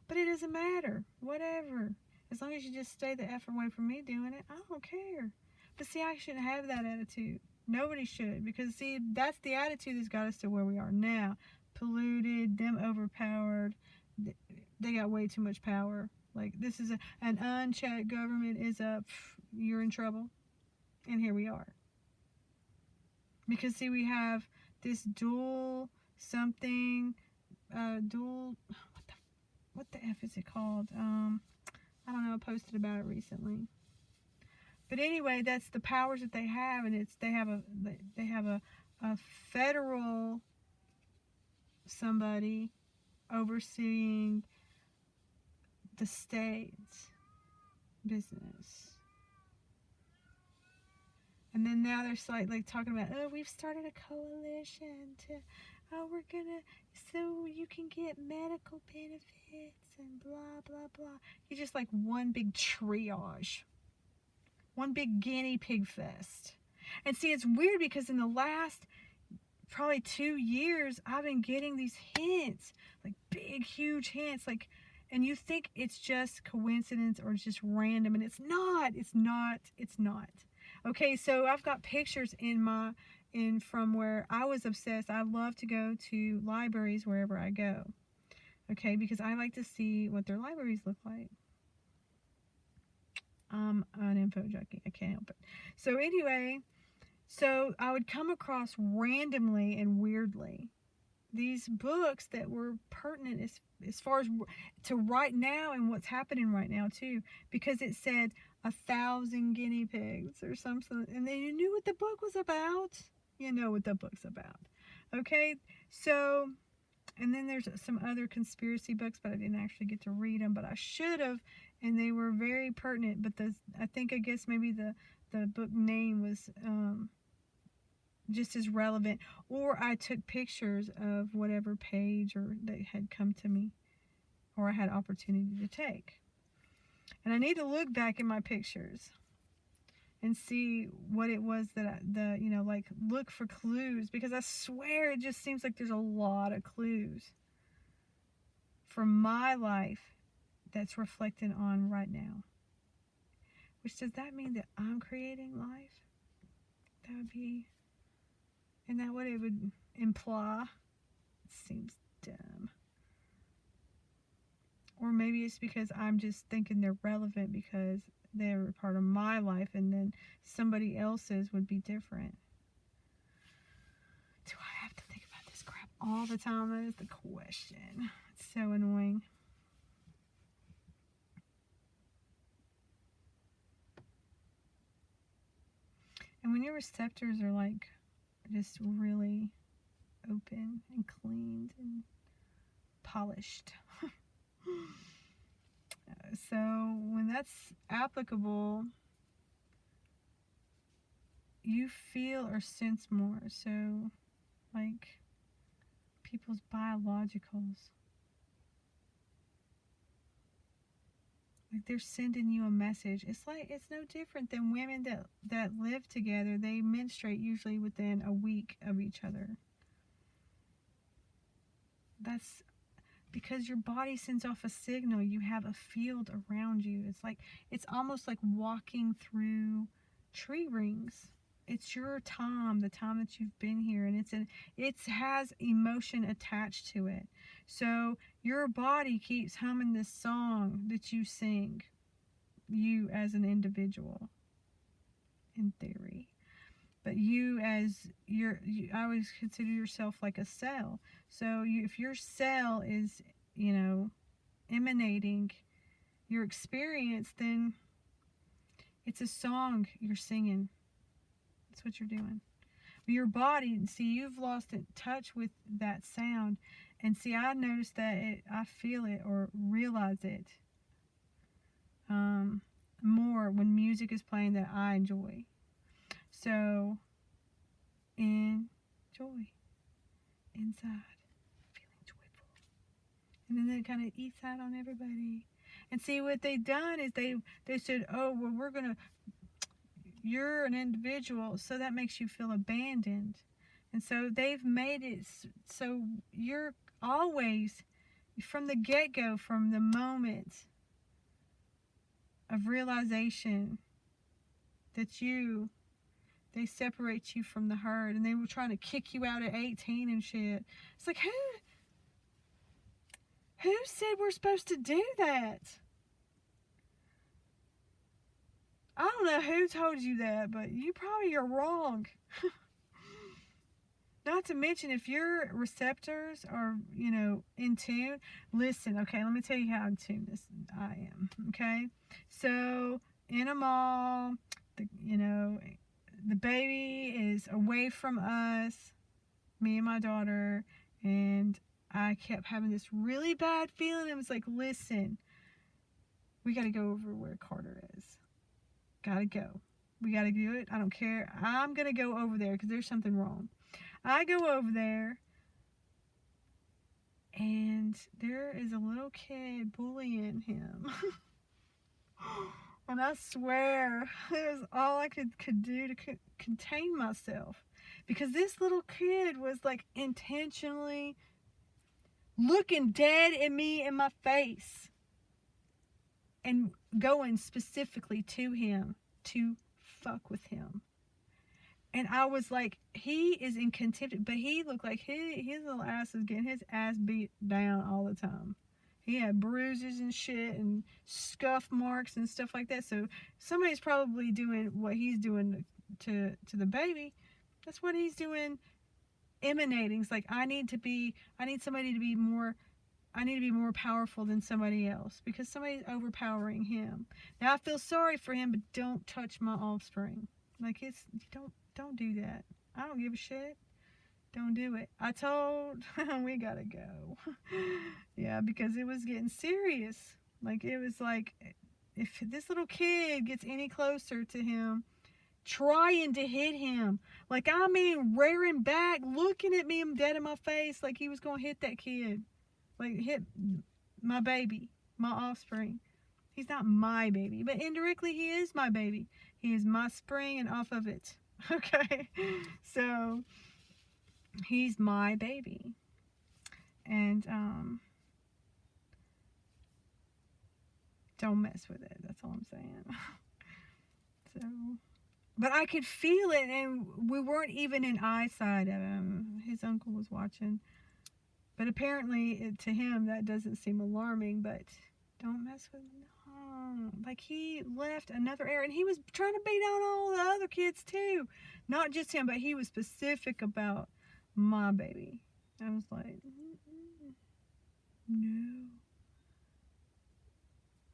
But it doesn't matter. Whatever. As long as you just stay the F away from me doing it, I don't care. But see, I shouldn't have that attitude. Nobody should. Because, see, that's the attitude that's got us to where we are now. Polluted, them overpowered. They got way too much power. Like, this is an unchecked government is up. You're in trouble. And here we are. Because, see, we have this dual something, what the F is it called? I don't know, I posted about it recently. But anyway, that's the powers that they have, and they have a federal somebody overseeing the state's business. And then now they're like talking about, oh, we've started a coalition to, so you can get medical benefits and blah, blah, blah. You're just like one big triage. One big guinea pig fest. And see, it's weird because in the last probably 2 years, I've been getting these hints, like big, huge hints, like, and you think it's just coincidence or it's just random, and it's not. Okay, so I've got pictures from where I was obsessed. I love to go to libraries wherever I go. Okay, because I like to see what their libraries look like. I'm an info junkie. I can't help it. So anyway, I would come across randomly and weirdly these books that were pertinent as far as to right now and what's happening right now too, because it said 1,000 guinea pigs or something, and then you knew what the book was about. You know what the book's about. Okay, so, and then there's some other conspiracy books, but I didn't actually get to read them, but I should have, and they were very pertinent. But I guess maybe the book name was just as relevant, or I took pictures of whatever page or that had come to me, or I had opportunity to take. And I need to look back in my pictures and see what it was that like look for clues, because I swear it just seems like there's a lot of clues for my life that's reflected on right now. Which, does that mean that I'm creating life? That would be, isn't that what it would imply? It seems dumb. Or maybe it's because I'm just thinking they're relevant because they're a part of my life, and then somebody else's would be different. Do I have to think about this crap all the time? That is the question. It's so annoying. And when your receptors are like just really open and cleaned and polished. So when that's applicable, you feel or sense more. So like people's biologicals, like they're sending you a message. It's like, it's no different than women that live together. They menstruate usually within a week of each other. That's because your body sends off a signal. You have a field around you. It's almost like walking through tree rings. It's your time, the time that you've been here, and it has emotion attached to it. So your body keeps humming this song that you sing, you as an individual, in theory. But you as I always consider yourself like a cell. So if your cell is, emanating your experience, then it's a song you're singing. That's what you're doing. Your body, see, you've lost touch with that sound. And see, I noticed that I feel it or realize it more when music is playing that I enjoy. So, enjoy inside, feeling joyful. And then it kind of eats out on everybody. And see, what they've done is they said, oh, well, you're an individual, so that makes you feel abandoned. And so they've made it so you're always, from the get-go, from the moment of realization that they separate you from the herd, and they were trying to kick you out at 18 and shit. It's like, who said we're supposed to do that? I don't know who told you that, but you probably are wrong. Not to mention, if your receptors are, in tune, listen, okay, let me tell you how in tune I am, okay? So, in a mall, the baby is away from us, me and my daughter, and I kept having this really bad feeling. It was like, listen, we got to go over where Carter is. Gotta go. We gotta do it. I don't care. I'm gonna go over there because there's something wrong. I go over there, and there is a little kid bullying him. And I swear, it was all I could do to contain myself. Because this little kid was like intentionally looking dead at me in my face and going specifically to him to fuck with him. And I was like, he is in contempt, but he looked like his little ass was getting his ass beat down all the time. He had bruises and shit and scuff marks and stuff like that. So somebody's probably doing what he's doing to the baby. That's what he's doing, emanating. It's like, I need somebody to be more, I need to be more powerful than somebody else because somebody's overpowering him. Now I feel sorry for him, but don't touch my offspring. Like, don't do that. I don't give a shit. Don't do it. I told we gotta go. Yeah, because it was getting serious. Like, it was like if this little kid gets any closer to him, trying to hit him, like, I mean, rearing back, looking at me dead in my face like he was going to hit that kid, like hit my baby, my offspring. He's not my baby, but indirectly he is my baby. He is my spring and off of it. Okay, so he's my baby. And don't mess with it. That's all I'm saying. So, but I could feel it, and we weren't even in eyesight of him. His uncle was watching. But apparently, to him, that doesn't seem alarming, but don't mess with him. No. Like, he left another area, and he was trying to beat on all the other kids, too. Not just him, but he was specific about my baby. I was like, no.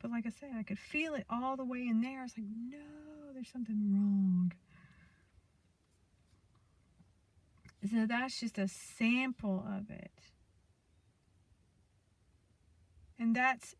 But like I said, I could feel it all the way in there. I was like, no, there's something wrong. So that's just a sample of it. And that's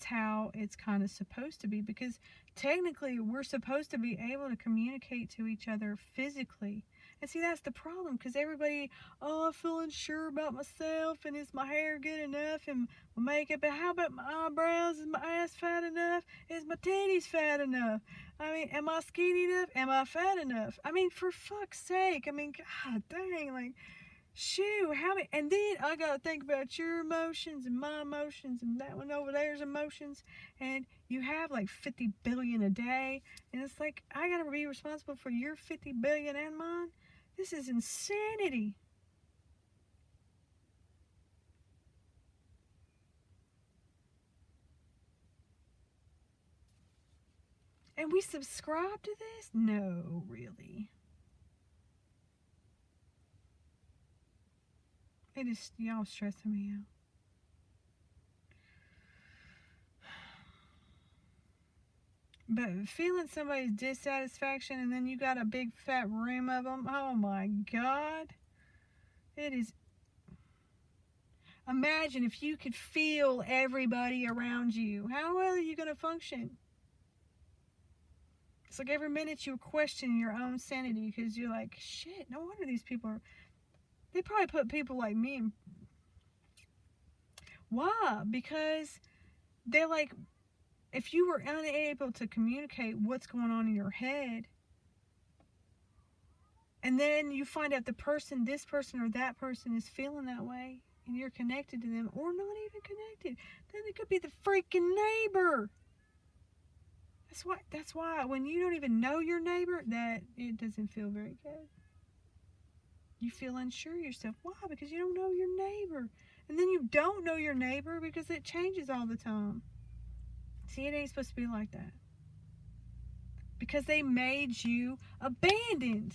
how it's kind of supposed to be, because technically we're supposed to be able to communicate to each other physically. And see, that's the problem, because everybody, oh, I'm feeling sure about myself, and is my hair good enough, and my makeup, but how about my eyebrows? Is my ass fat enough? Is my titties fat enough? I mean, am I skinny enough? Am I fat enough? I mean, for fuck's sake. I mean, god dang, like, shoot, how many? And then I gotta think about your emotions and my emotions and that one over there's emotions, and you have like 50 billion a day, and it's like, I gotta be responsible for your 50 billion and mine. This is insanity. And we subscribe to this? No, really. It is, y'all stressing me out. But feeling somebody's dissatisfaction, and then you got a big fat room of them, oh my god. It is. Imagine if you could feel everybody around you. How well are you going to function? It's like every minute you question your own sanity, because you're like, shit, no wonder these people are. They probably put people like me in. Why? Because they're like, if you were unable to communicate what's going on in your head, and then you find out this person or that person is feeling that way, and you're connected to them, or not even connected, then it could be the freaking neighbor. That's why when you don't even know your neighbor, that it doesn't feel very good. You feel unsure of yourself. Why? Because you don't know your neighbor. And then you don't know your neighbor because it changes all the time. See, it ain't supposed to be like that. Because they made you abandoned.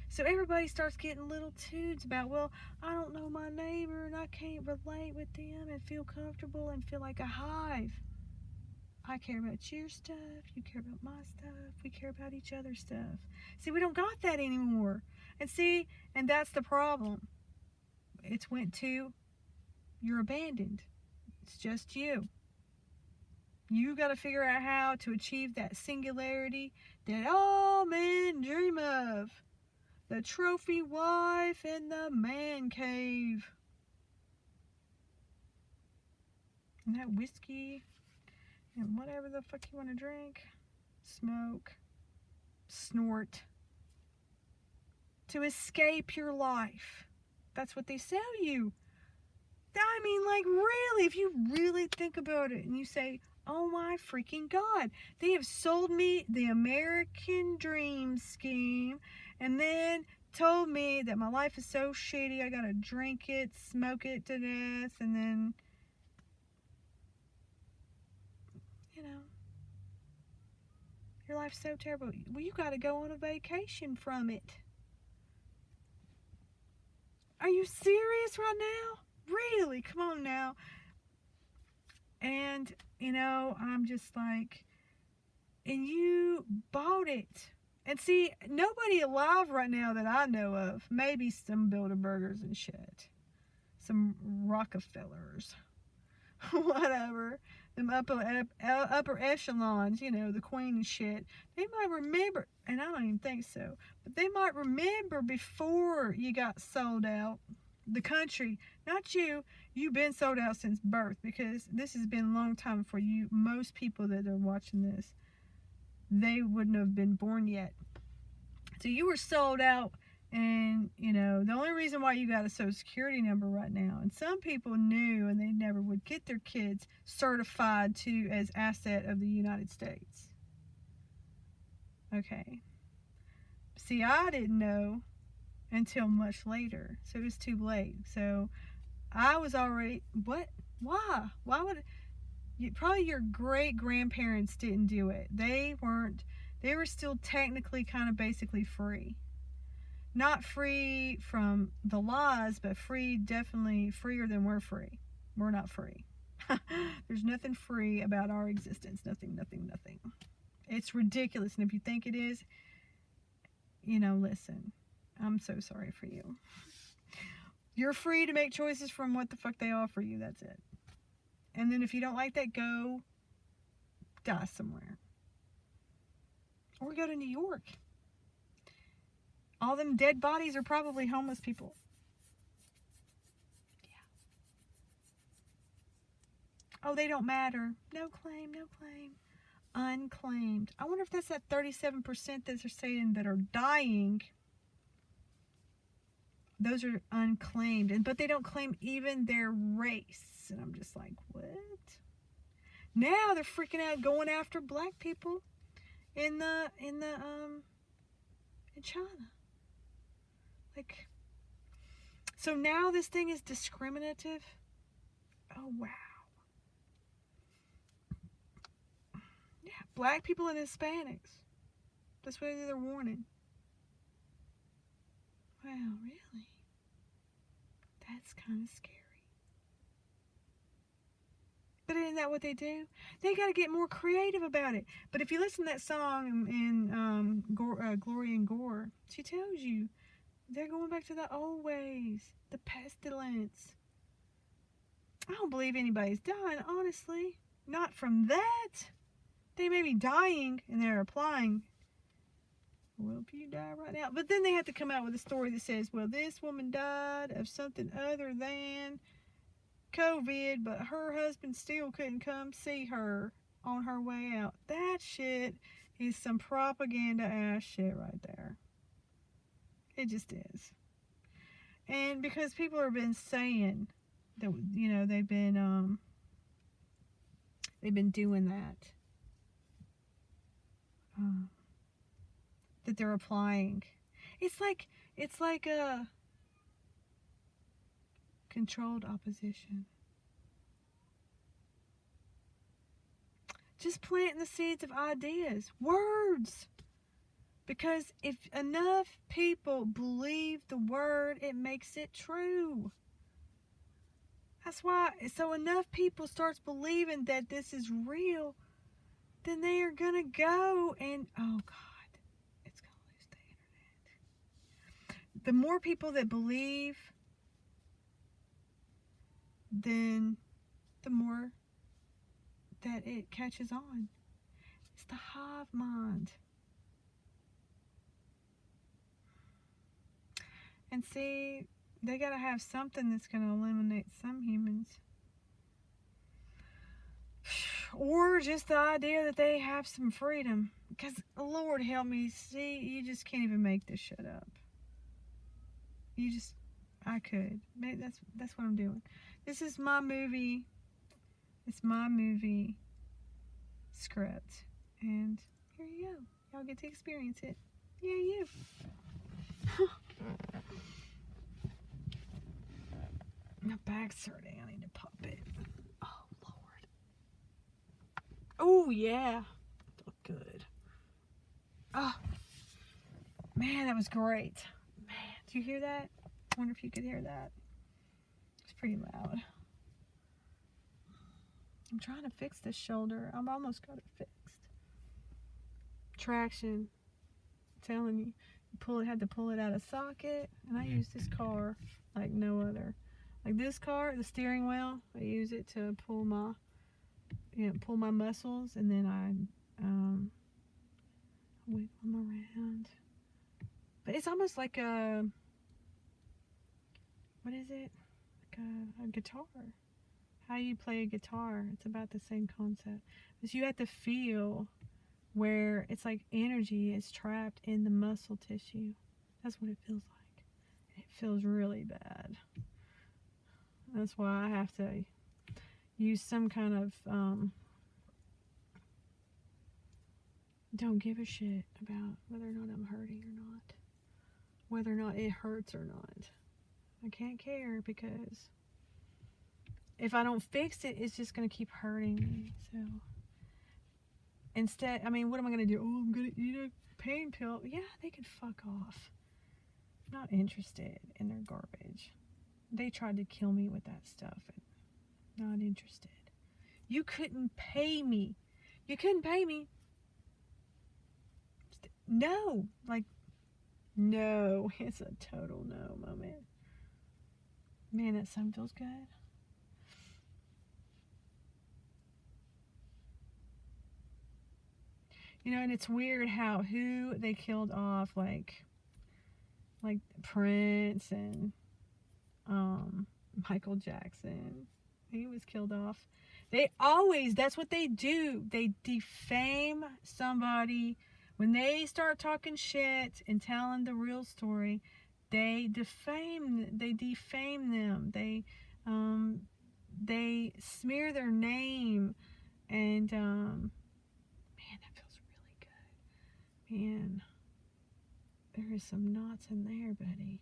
So everybody starts getting little tunes about, well, I don't know my neighbor and I can't relate with them and feel comfortable and feel like a hive. I care about your stuff, you care about my stuff, we care about each other's stuff. See, we don't got that anymore. And see, and that's the problem. It's went to, you're abandoned. It's just you. You got to figure out how to achieve that singularity that all men dream of. The trophy wife and the man cave. And that whiskey and whatever the fuck you want to drink, smoke, snort, to escape your life. That's what they sell you. I mean, like, really, if you really think about it and you say, oh my freaking God, they have sold me the American dream scheme, and then told me that my life is so shitty, I gotta drink it, smoke it to death, and then, you know, your life's so terrible. Well, you gotta go on a vacation from it. Are you serious right now? Really? Come on now. And, you know, I'm just like, and you bought it. And see, nobody alive right now that I know of, maybe some Bilderbergers and shit, some Rockefellers, whatever, them upper echelons, you know, the queen and shit, they might remember, and I don't even think so, but they might remember before you got sold out. The country, not you. You've been sold out since birth, because this has been a long time for you. Most people that are watching this, they wouldn't have been born yet. So you were sold out, and you know, the only reason why you got a social security number right now, and some people knew and they never would get their kids certified to as asset of the United States. Okay. See, I didn't know until much later, so it was too late. So I was already, what? Why would probably your great grandparents didn't do it. They were still technically kind of basically free. Not free from the laws, but free, definitely freer than we're free. We're not free. There's nothing free about our existence. Nothing. It's ridiculous. And if you think it is, you know, listen, I'm so sorry for you. You're free to make choices from what the fuck they offer you. That's it. And then if you don't like that, go die somewhere. Or go to New York. All them dead bodies are probably homeless people. Yeah. Oh, they don't matter. No claim. Unclaimed. I wonder if that's that 37% that they're saying that are dying. Those are unclaimed, but they don't claim even their race. And I'm just like, what? Now they're freaking out, going after black people in China. Like, so now this thing is discriminative. Oh wow. Yeah, black people and Hispanics. That's what they're warning. Wow, really? That's kind of scary. But isn't that what they do? They got to get more creative about it. But if you listen to that song in Glory and Gore, she tells you they're going back to the old ways, the pestilence. I don't believe anybody's dying, honestly. Not from that. They may be dying and they're applying. Well, if you die right now. But then they have to come out with a story that says, well, this woman died of something other than COVID, but her husband still couldn't come see her on her way out. That shit is some propaganda ass shit right there. It just is. And because people have been saying that, you know, they've been doing that. That they're applying. It's like a controlled opposition. Just planting the seeds of ideas, words. Because if enough people believe the word, it makes it true. That's why, so enough people starts believing that this is real, then they are going to go and, oh God, it's going to lose the internet. The more people that believe, then the more that it catches on. It's the hive mind. And see, they got to have something that's going to eliminate some humans. Or just the idea that they have some freedom. Because, Lord help me, see, you just can't even make this shit up. I could. Maybe that's what I'm doing. This is my movie. It's my movie script. And here you go. Y'all get to experience it. Yeah, you. My back's hurting. I need to pop it. Oh, Lord. Oh, yeah. Look good. Oh, man, that was great. Man, did you hear that? I wonder if you could hear that. It's pretty loud. I'm trying to fix this shoulder. I've almost got it fixed. Traction. I'm telling you. Had to pull it out of socket. And I use this car like no other. Like this car, the steering wheel, I use it to pull my pull my muscles, and then I wiggle them around. But it's almost like a, what is it? Like a guitar. How you play a guitar. It's about the same concept. Because you have to feel where it's like energy is trapped in the muscle tissue. That's what it feels like. It feels really bad. That's why I have to use some kind of don't give a shit about whether or not I'm hurting or not. Whether or not it hurts or not. I can't care, because if I don't fix it, it's just going to keep hurting me. So instead, I mean, what am I going to do? Oh, I'm going to eat a pain pill. Yeah, they can fuck off. I'm not interested in their garbage. They tried to kill me with that stuff. And not interested. You couldn't pay me. You couldn't pay me. No. Like, no. It's a total no moment. Man, that sun feels good. And it's weird how who they killed off, like Prince and Michael Jackson. He was killed off. That's what they do. They defame somebody. When they start talking shit and telling the real story, they defame them. They smear their name, and man, that feels really good. Man, there is some knots in there, buddy.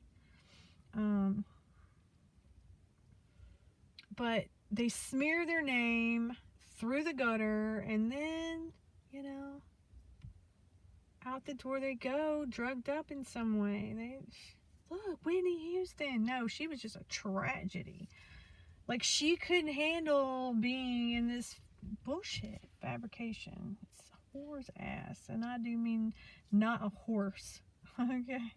But they smear their name through the gutter, and then, out the door they go, drugged up in some way. Look, Whitney Houston. No, she was just a tragedy. Like, she couldn't handle being in this bullshit fabrication. It's a whore's ass, and I do mean not a horse. Okay.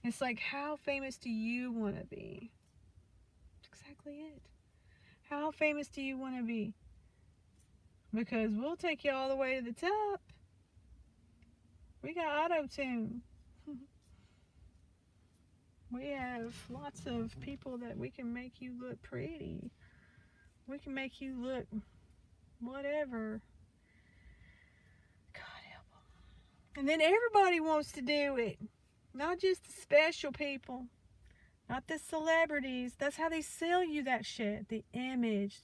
It's like, how famous do you want to be? That's exactly it. How famous do you want to be? Because we'll take you all the way to the top. We got auto-tune. We have lots of people that we can make you look pretty. We can make you look whatever. God help them. And then everybody wants to do it. Not just the special people. Not the celebrities. That's how they sell you that shit. The image.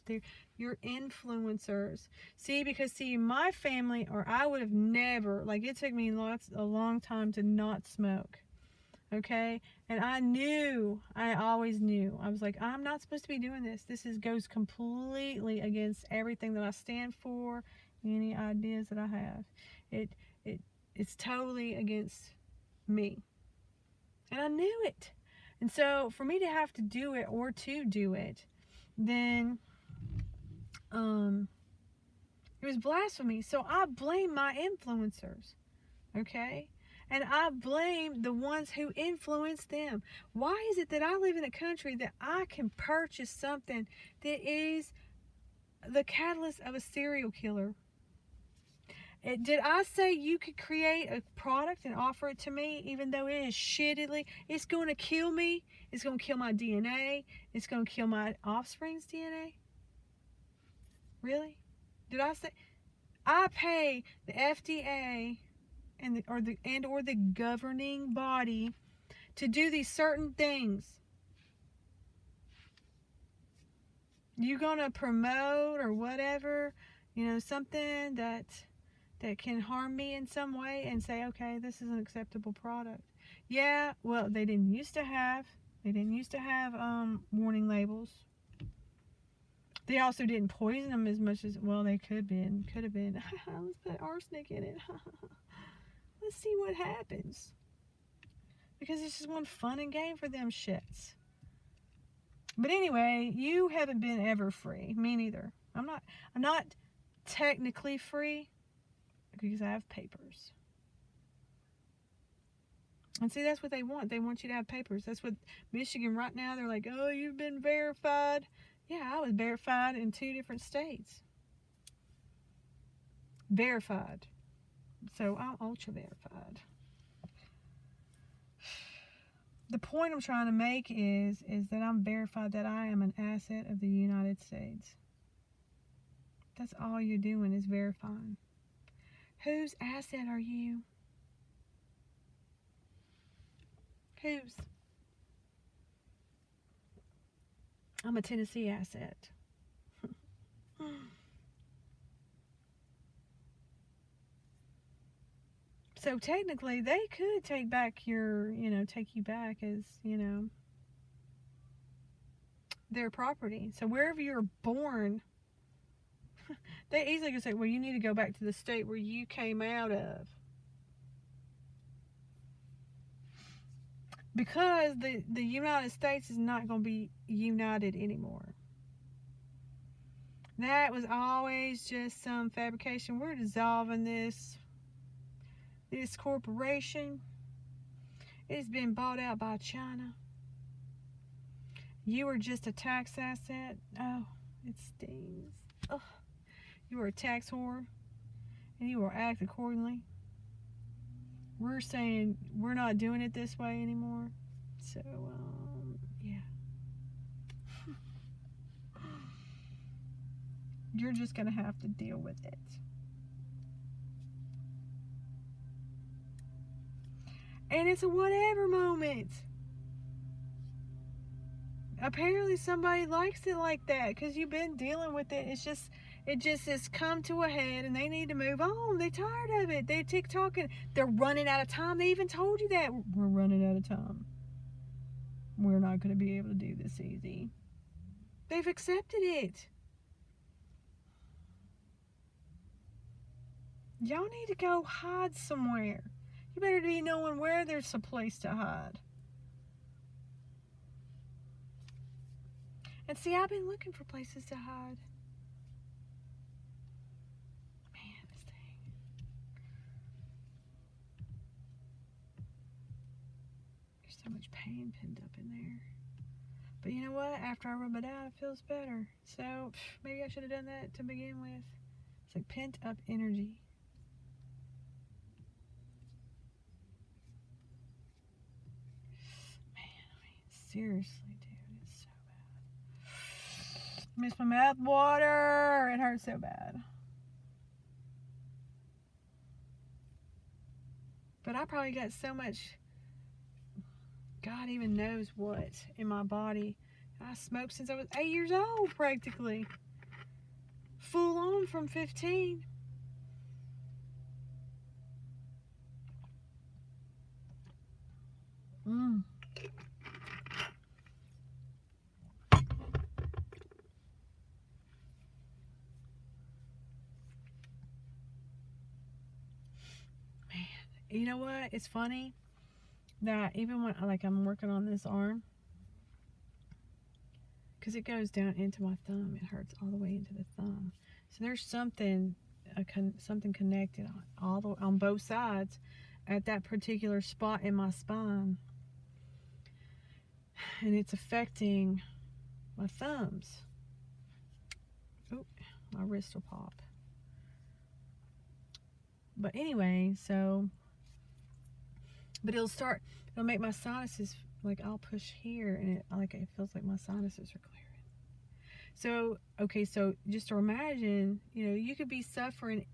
Your influencers. Because my family, or I would have never, like, it took me a long time to not smoke. Okay? And I always knew. I was like, I'm not supposed to be doing this. This goes completely against everything that I stand for, any ideas that I have. It's totally against me. And I knew it. And so for me to have to do it, or to do it, then it was blasphemy. So I blame my influencers. Okay? And I blame the ones who influence them. Why is it that I live in a country that I can purchase something that is the catalyst of a serial killer? Did I say you could create a product and offer it to me, even though it is shittily? It's going to kill me. It's going to kill my DNA. It's going to kill my offspring's DNA. Really? Did I say? I pay the FDA or the governing body to do these certain things. You gonna promote or whatever, something that can harm me in some way, and say, okay, this is an acceptable product. Yeah, well, they didn't used to have warning labels. They also didn't poison them as much as, well, they could have been. Let's put arsenic in it. Let's see what happens. Because it's just one fun and game for them shits. But anyway, you haven't been ever free. Me neither. I'm not technically free, because I have papers. And see, that's what they want. They want you to have papers. That's what Michigan right now, they're like, oh, you've been verified. Yeah, I was verified in 2 different states. Verified. So I'm ultra verified. The point I'm trying to make is that I'm verified that I am an asset of the United States. That's all you're doing is verifying. Whose asset are you? Whose? I'm a Tennessee asset. So technically, they could take back your, take you back as, their property. So wherever you're born, they easily could say, well, you need to go back to the state where you came out of. Because the United States is not going to be united anymore. That was always just some fabrication. We're dissolving this corporation. It's been bought out by China. You are just a tax asset. Oh, it stings. Oh, you are a tax whore, and you will act accordingly. We're saying we're not doing it this way anymore. So, yeah. You're just going to have to deal with it. And it's a whatever moment. Apparently somebody likes it like that because you've been dealing with it. It just has come to a head and they need to move on. They're tired of it. They're TikToking. They're running out of time. They even told you that. We're running out of time. We're not going to be able to do this easy. They've accepted it. Y'all need to go hide somewhere. You better be knowing where there's a place to hide. And see, I've been looking for places to hide. Man, this thing. There's so much pain pinned up in there. But you know what? After I rub it out, it feels better. So maybe I should have done that to begin with. It's like pent up energy. Man, I mean, seriously, dude, it's so bad. I miss my mouth water. It hurts so bad. But I probably got so much, God even knows what, in my body. I smoked since I was 8 years old, practically. Full on from 15. Man, you know what? It's funny that even when I'm working on this arm, because it goes down into my thumb, it hurts all the way into the thumb. So there's something connected on both sides at that particular spot in my spine, and it's affecting my thumbs. Oh, my wrist will pop. But anyway, but it'll make my sinuses, like I'll push here and it feels like my sinuses are clearing. So, okay, so just to imagine, you could be suffering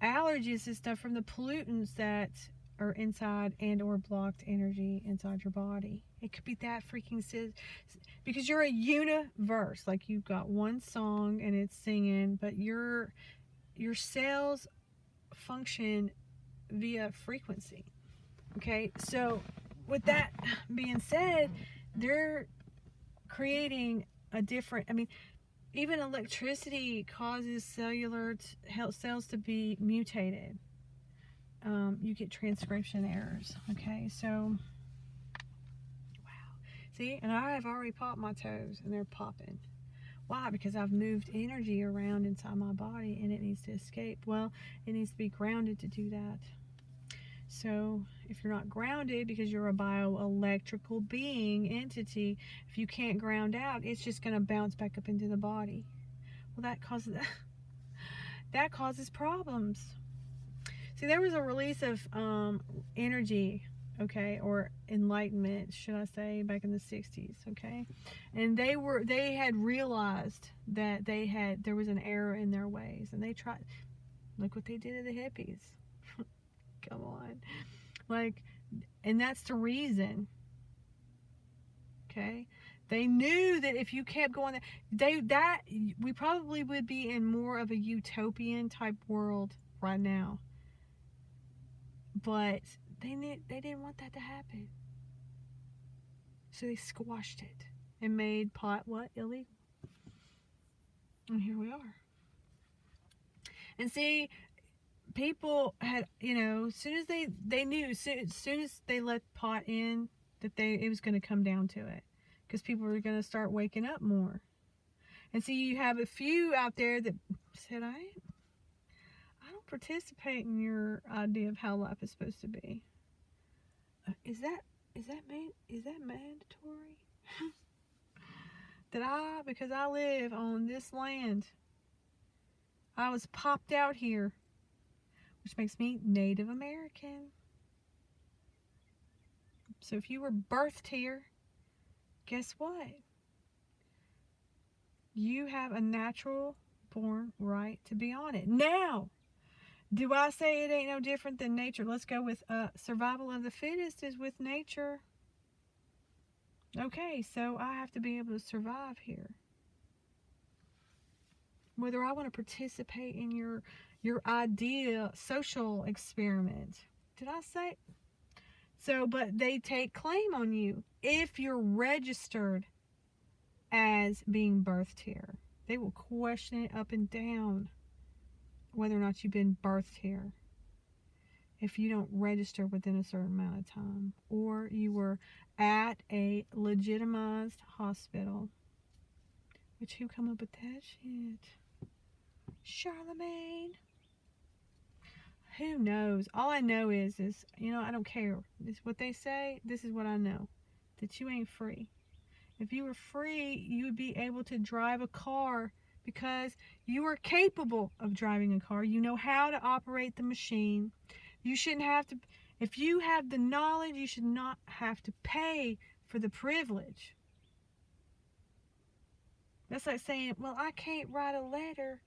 allergies and stuff from the pollutants that are inside and or blocked energy inside your body. It could be that freaking because you're a universe. Like you've got one song and it's singing, but your cells function via frequency. Okay, so with that being said, they're creating a different, even electricity causes cells to be mutated. You get transcription errors. Okay, so wow. See, and I have already popped my toes and they're popping. Why? Because I've moved energy around inside my body and it needs to escape. Well, it needs to be grounded to do that. So if you're not grounded, because you're a bioelectrical being entity, if you can't ground out, it's just going to bounce back up into the body. Well, that causes problems. See, there was a release of energy, okay, or enlightenment, should I say, back in the 60s, okay? And they had realized that there was an error in their ways, and they tried. Look what they did to the hippies. Come on. Like, and that's the reason. Okay? They knew that if you kept going we probably would be in more of a utopian type world right now. But they didn't want that to happen. So they squashed it and made pot what? Illegal. And here we are. And see, people had, as soon as they knew, as soon as they let pot in, that it was going to come down to it, because people were going to start waking up more. And see, you have a few out there that said, I don't participate in your idea of how life is supposed to be. Is that mandatory? That because I live on this land, I was popped out here, which makes me Native American. So if you were birthed here, guess what? You have a natural born right to be on it. Now, do I say it ain't no different than nature? Let's go with survival of the fittest is with nature. Okay, so I have to be able to survive here. Whether I want to participate in your idea social experiment. Did I say? So, but they take claim on you if you're registered as being birthed here. They will question it up and down whether or not you've been birthed here if you don't register within a certain amount of time, or you were at a legitimized hospital. Which, who come up with that shit? Charlemagne? Who knows? All I know is I don't care. This what they say. This is what I know. That you ain't free. If you were free, you would be able to drive a car because you are capable of driving a car. You know how to operate the machine. You shouldn't have to. If you have the knowledge, you should not have to pay for the privilege. That's like saying, well, I can't write a letter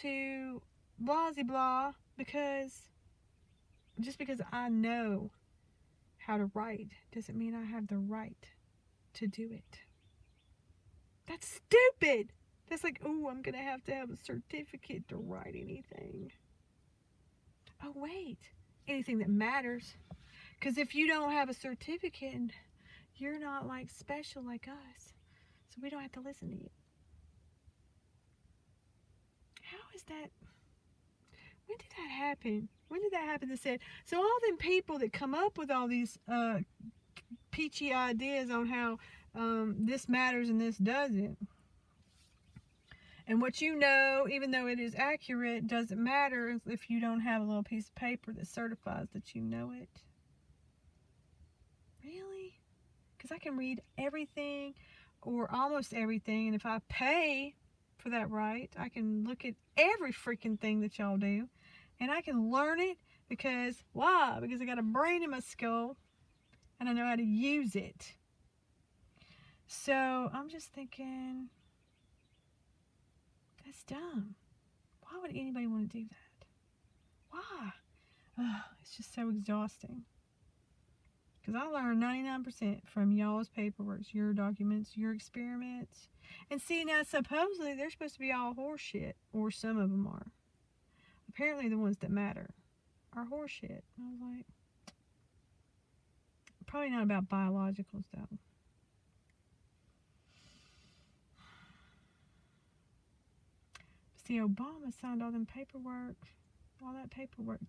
to blah blah because just because I know how to write doesn't mean I have the right to do it. That's stupid. That's like, oh, I'm gonna have a certificate to write anything. Oh wait, anything that matters. Because if you don't have a certificate, you're not like special like us, so we don't have to listen to you. How is that? When did that happen? When did that happen? That said, so all them people that come up with all these peachy ideas on how this matters and this doesn't, and what you know, even though it is accurate, doesn't matter if you don't have a little piece of paper that certifies that you know it. Really? Because I can read everything or almost everything, and if I pay for that right, I can look at every freaking thing that y'all do, and I can learn it because, why? Because I got a brain in my skull, and I know how to use it. So I'm just thinking, that's dumb. Why would anybody want to do that? Why? It's just so exhausting. Because I learned 99% from y'all's paperwork, your documents, your experiments. And see, now supposedly they're supposed to be all horseshit, or some of them are. Apparently the ones that matter are horseshit. I was like, probably not about biologicals though. See, Obama signed all that paperwork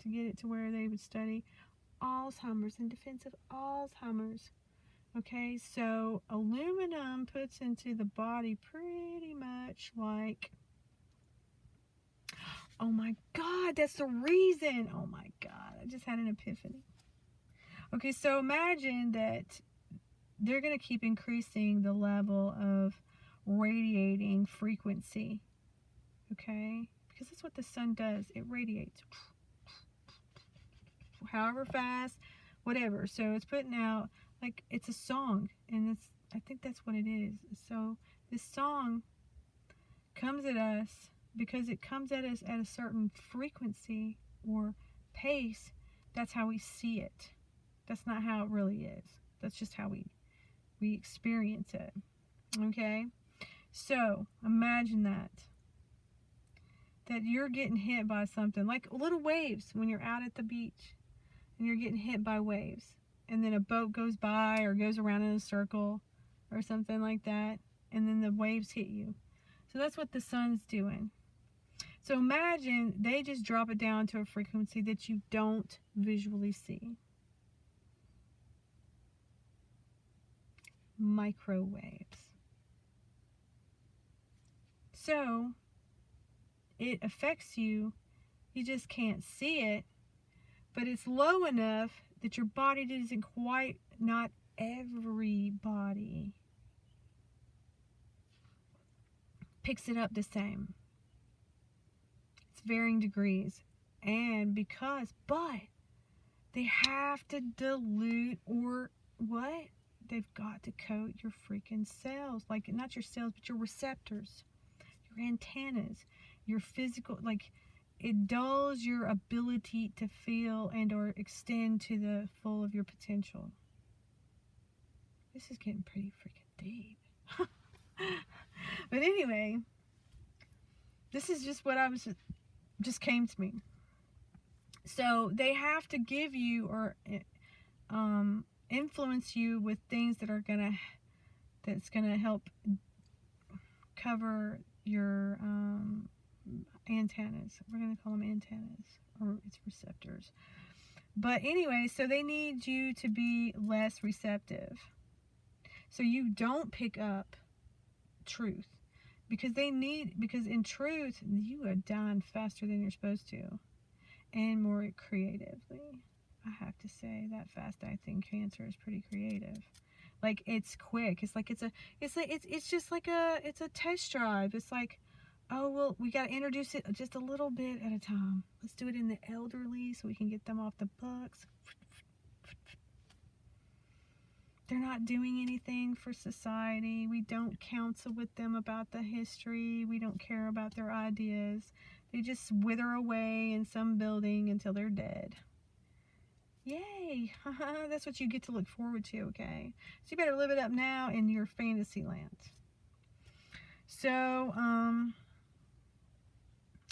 to get it to where they would study Alzheimer's, in defense of Alzheimer's. Okay, so aluminum puts into the body pretty much like, oh my God, that's the reason. Oh my God, I just had an epiphany. Okay, so imagine that they're going to keep increasing the level of radiating frequency. Okay? Because that's what the sun does. It radiates. However fast, whatever. So it's putting out, like, it's a song. And I think that's what it is. So this song comes at us because it comes at us at a certain frequency or pace. That's how we see it. That's not how it really is. That's just how we experience it. Okay? So imagine that you're getting hit by something, like little waves when you're out at the beach and you're getting hit by waves, and then a boat goes by or goes around in a circle or something like that, and then the waves hit you. So that's what the sun's doing. So imagine they just drop it down to a frequency that you don't visually see. Microwaves. So it affects you. You just can't see it, but it's low enough that your body doesn't quite, not everybody picks it up the same. It's varying degrees. And but they have to dilute, or what? They've got to coat your freaking cells. Like, not your cells, but your receptors, your antennas, your physical, like, it dulls your ability to feel and or extend to the full of your potential. This is getting pretty freaking deep. But anyway, this is just what just came to me. So they have to give you or influence you with things that's gonna help cover your antennas. We're gonna call them antennas, or it's receptors. But anyway, so they need you to be less receptive, so you don't pick up truth, because in truth you are dying faster than you're supposed to, and more creatively. I have to say that fast-acting cancer is pretty creative. Like, it's quick. It's just like it's a test drive. It's like, oh, well, we got to introduce it just a little bit at a time. Let's do it in the elderly so we can get them off the books. They're not doing anything for society. We don't counsel with them about the history. We don't care about their ideas. They just wither away in some building until they're dead. Yay! That's what you get to look forward to, okay? So you better live it up now in your fantasy land. So,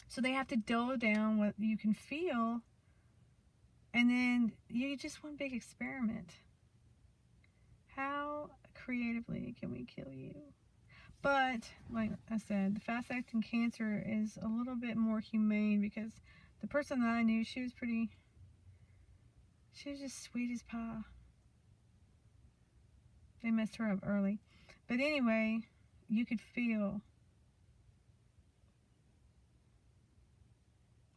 so they have to dull down what you can feel, and then you just one big experiment. How creatively can we kill you? But, like I said, the fast-acting cancer is a little bit more humane, because the person that I knew, she was just sweet as pie. They messed her up early. But anyway, you could feel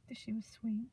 that she was sweet.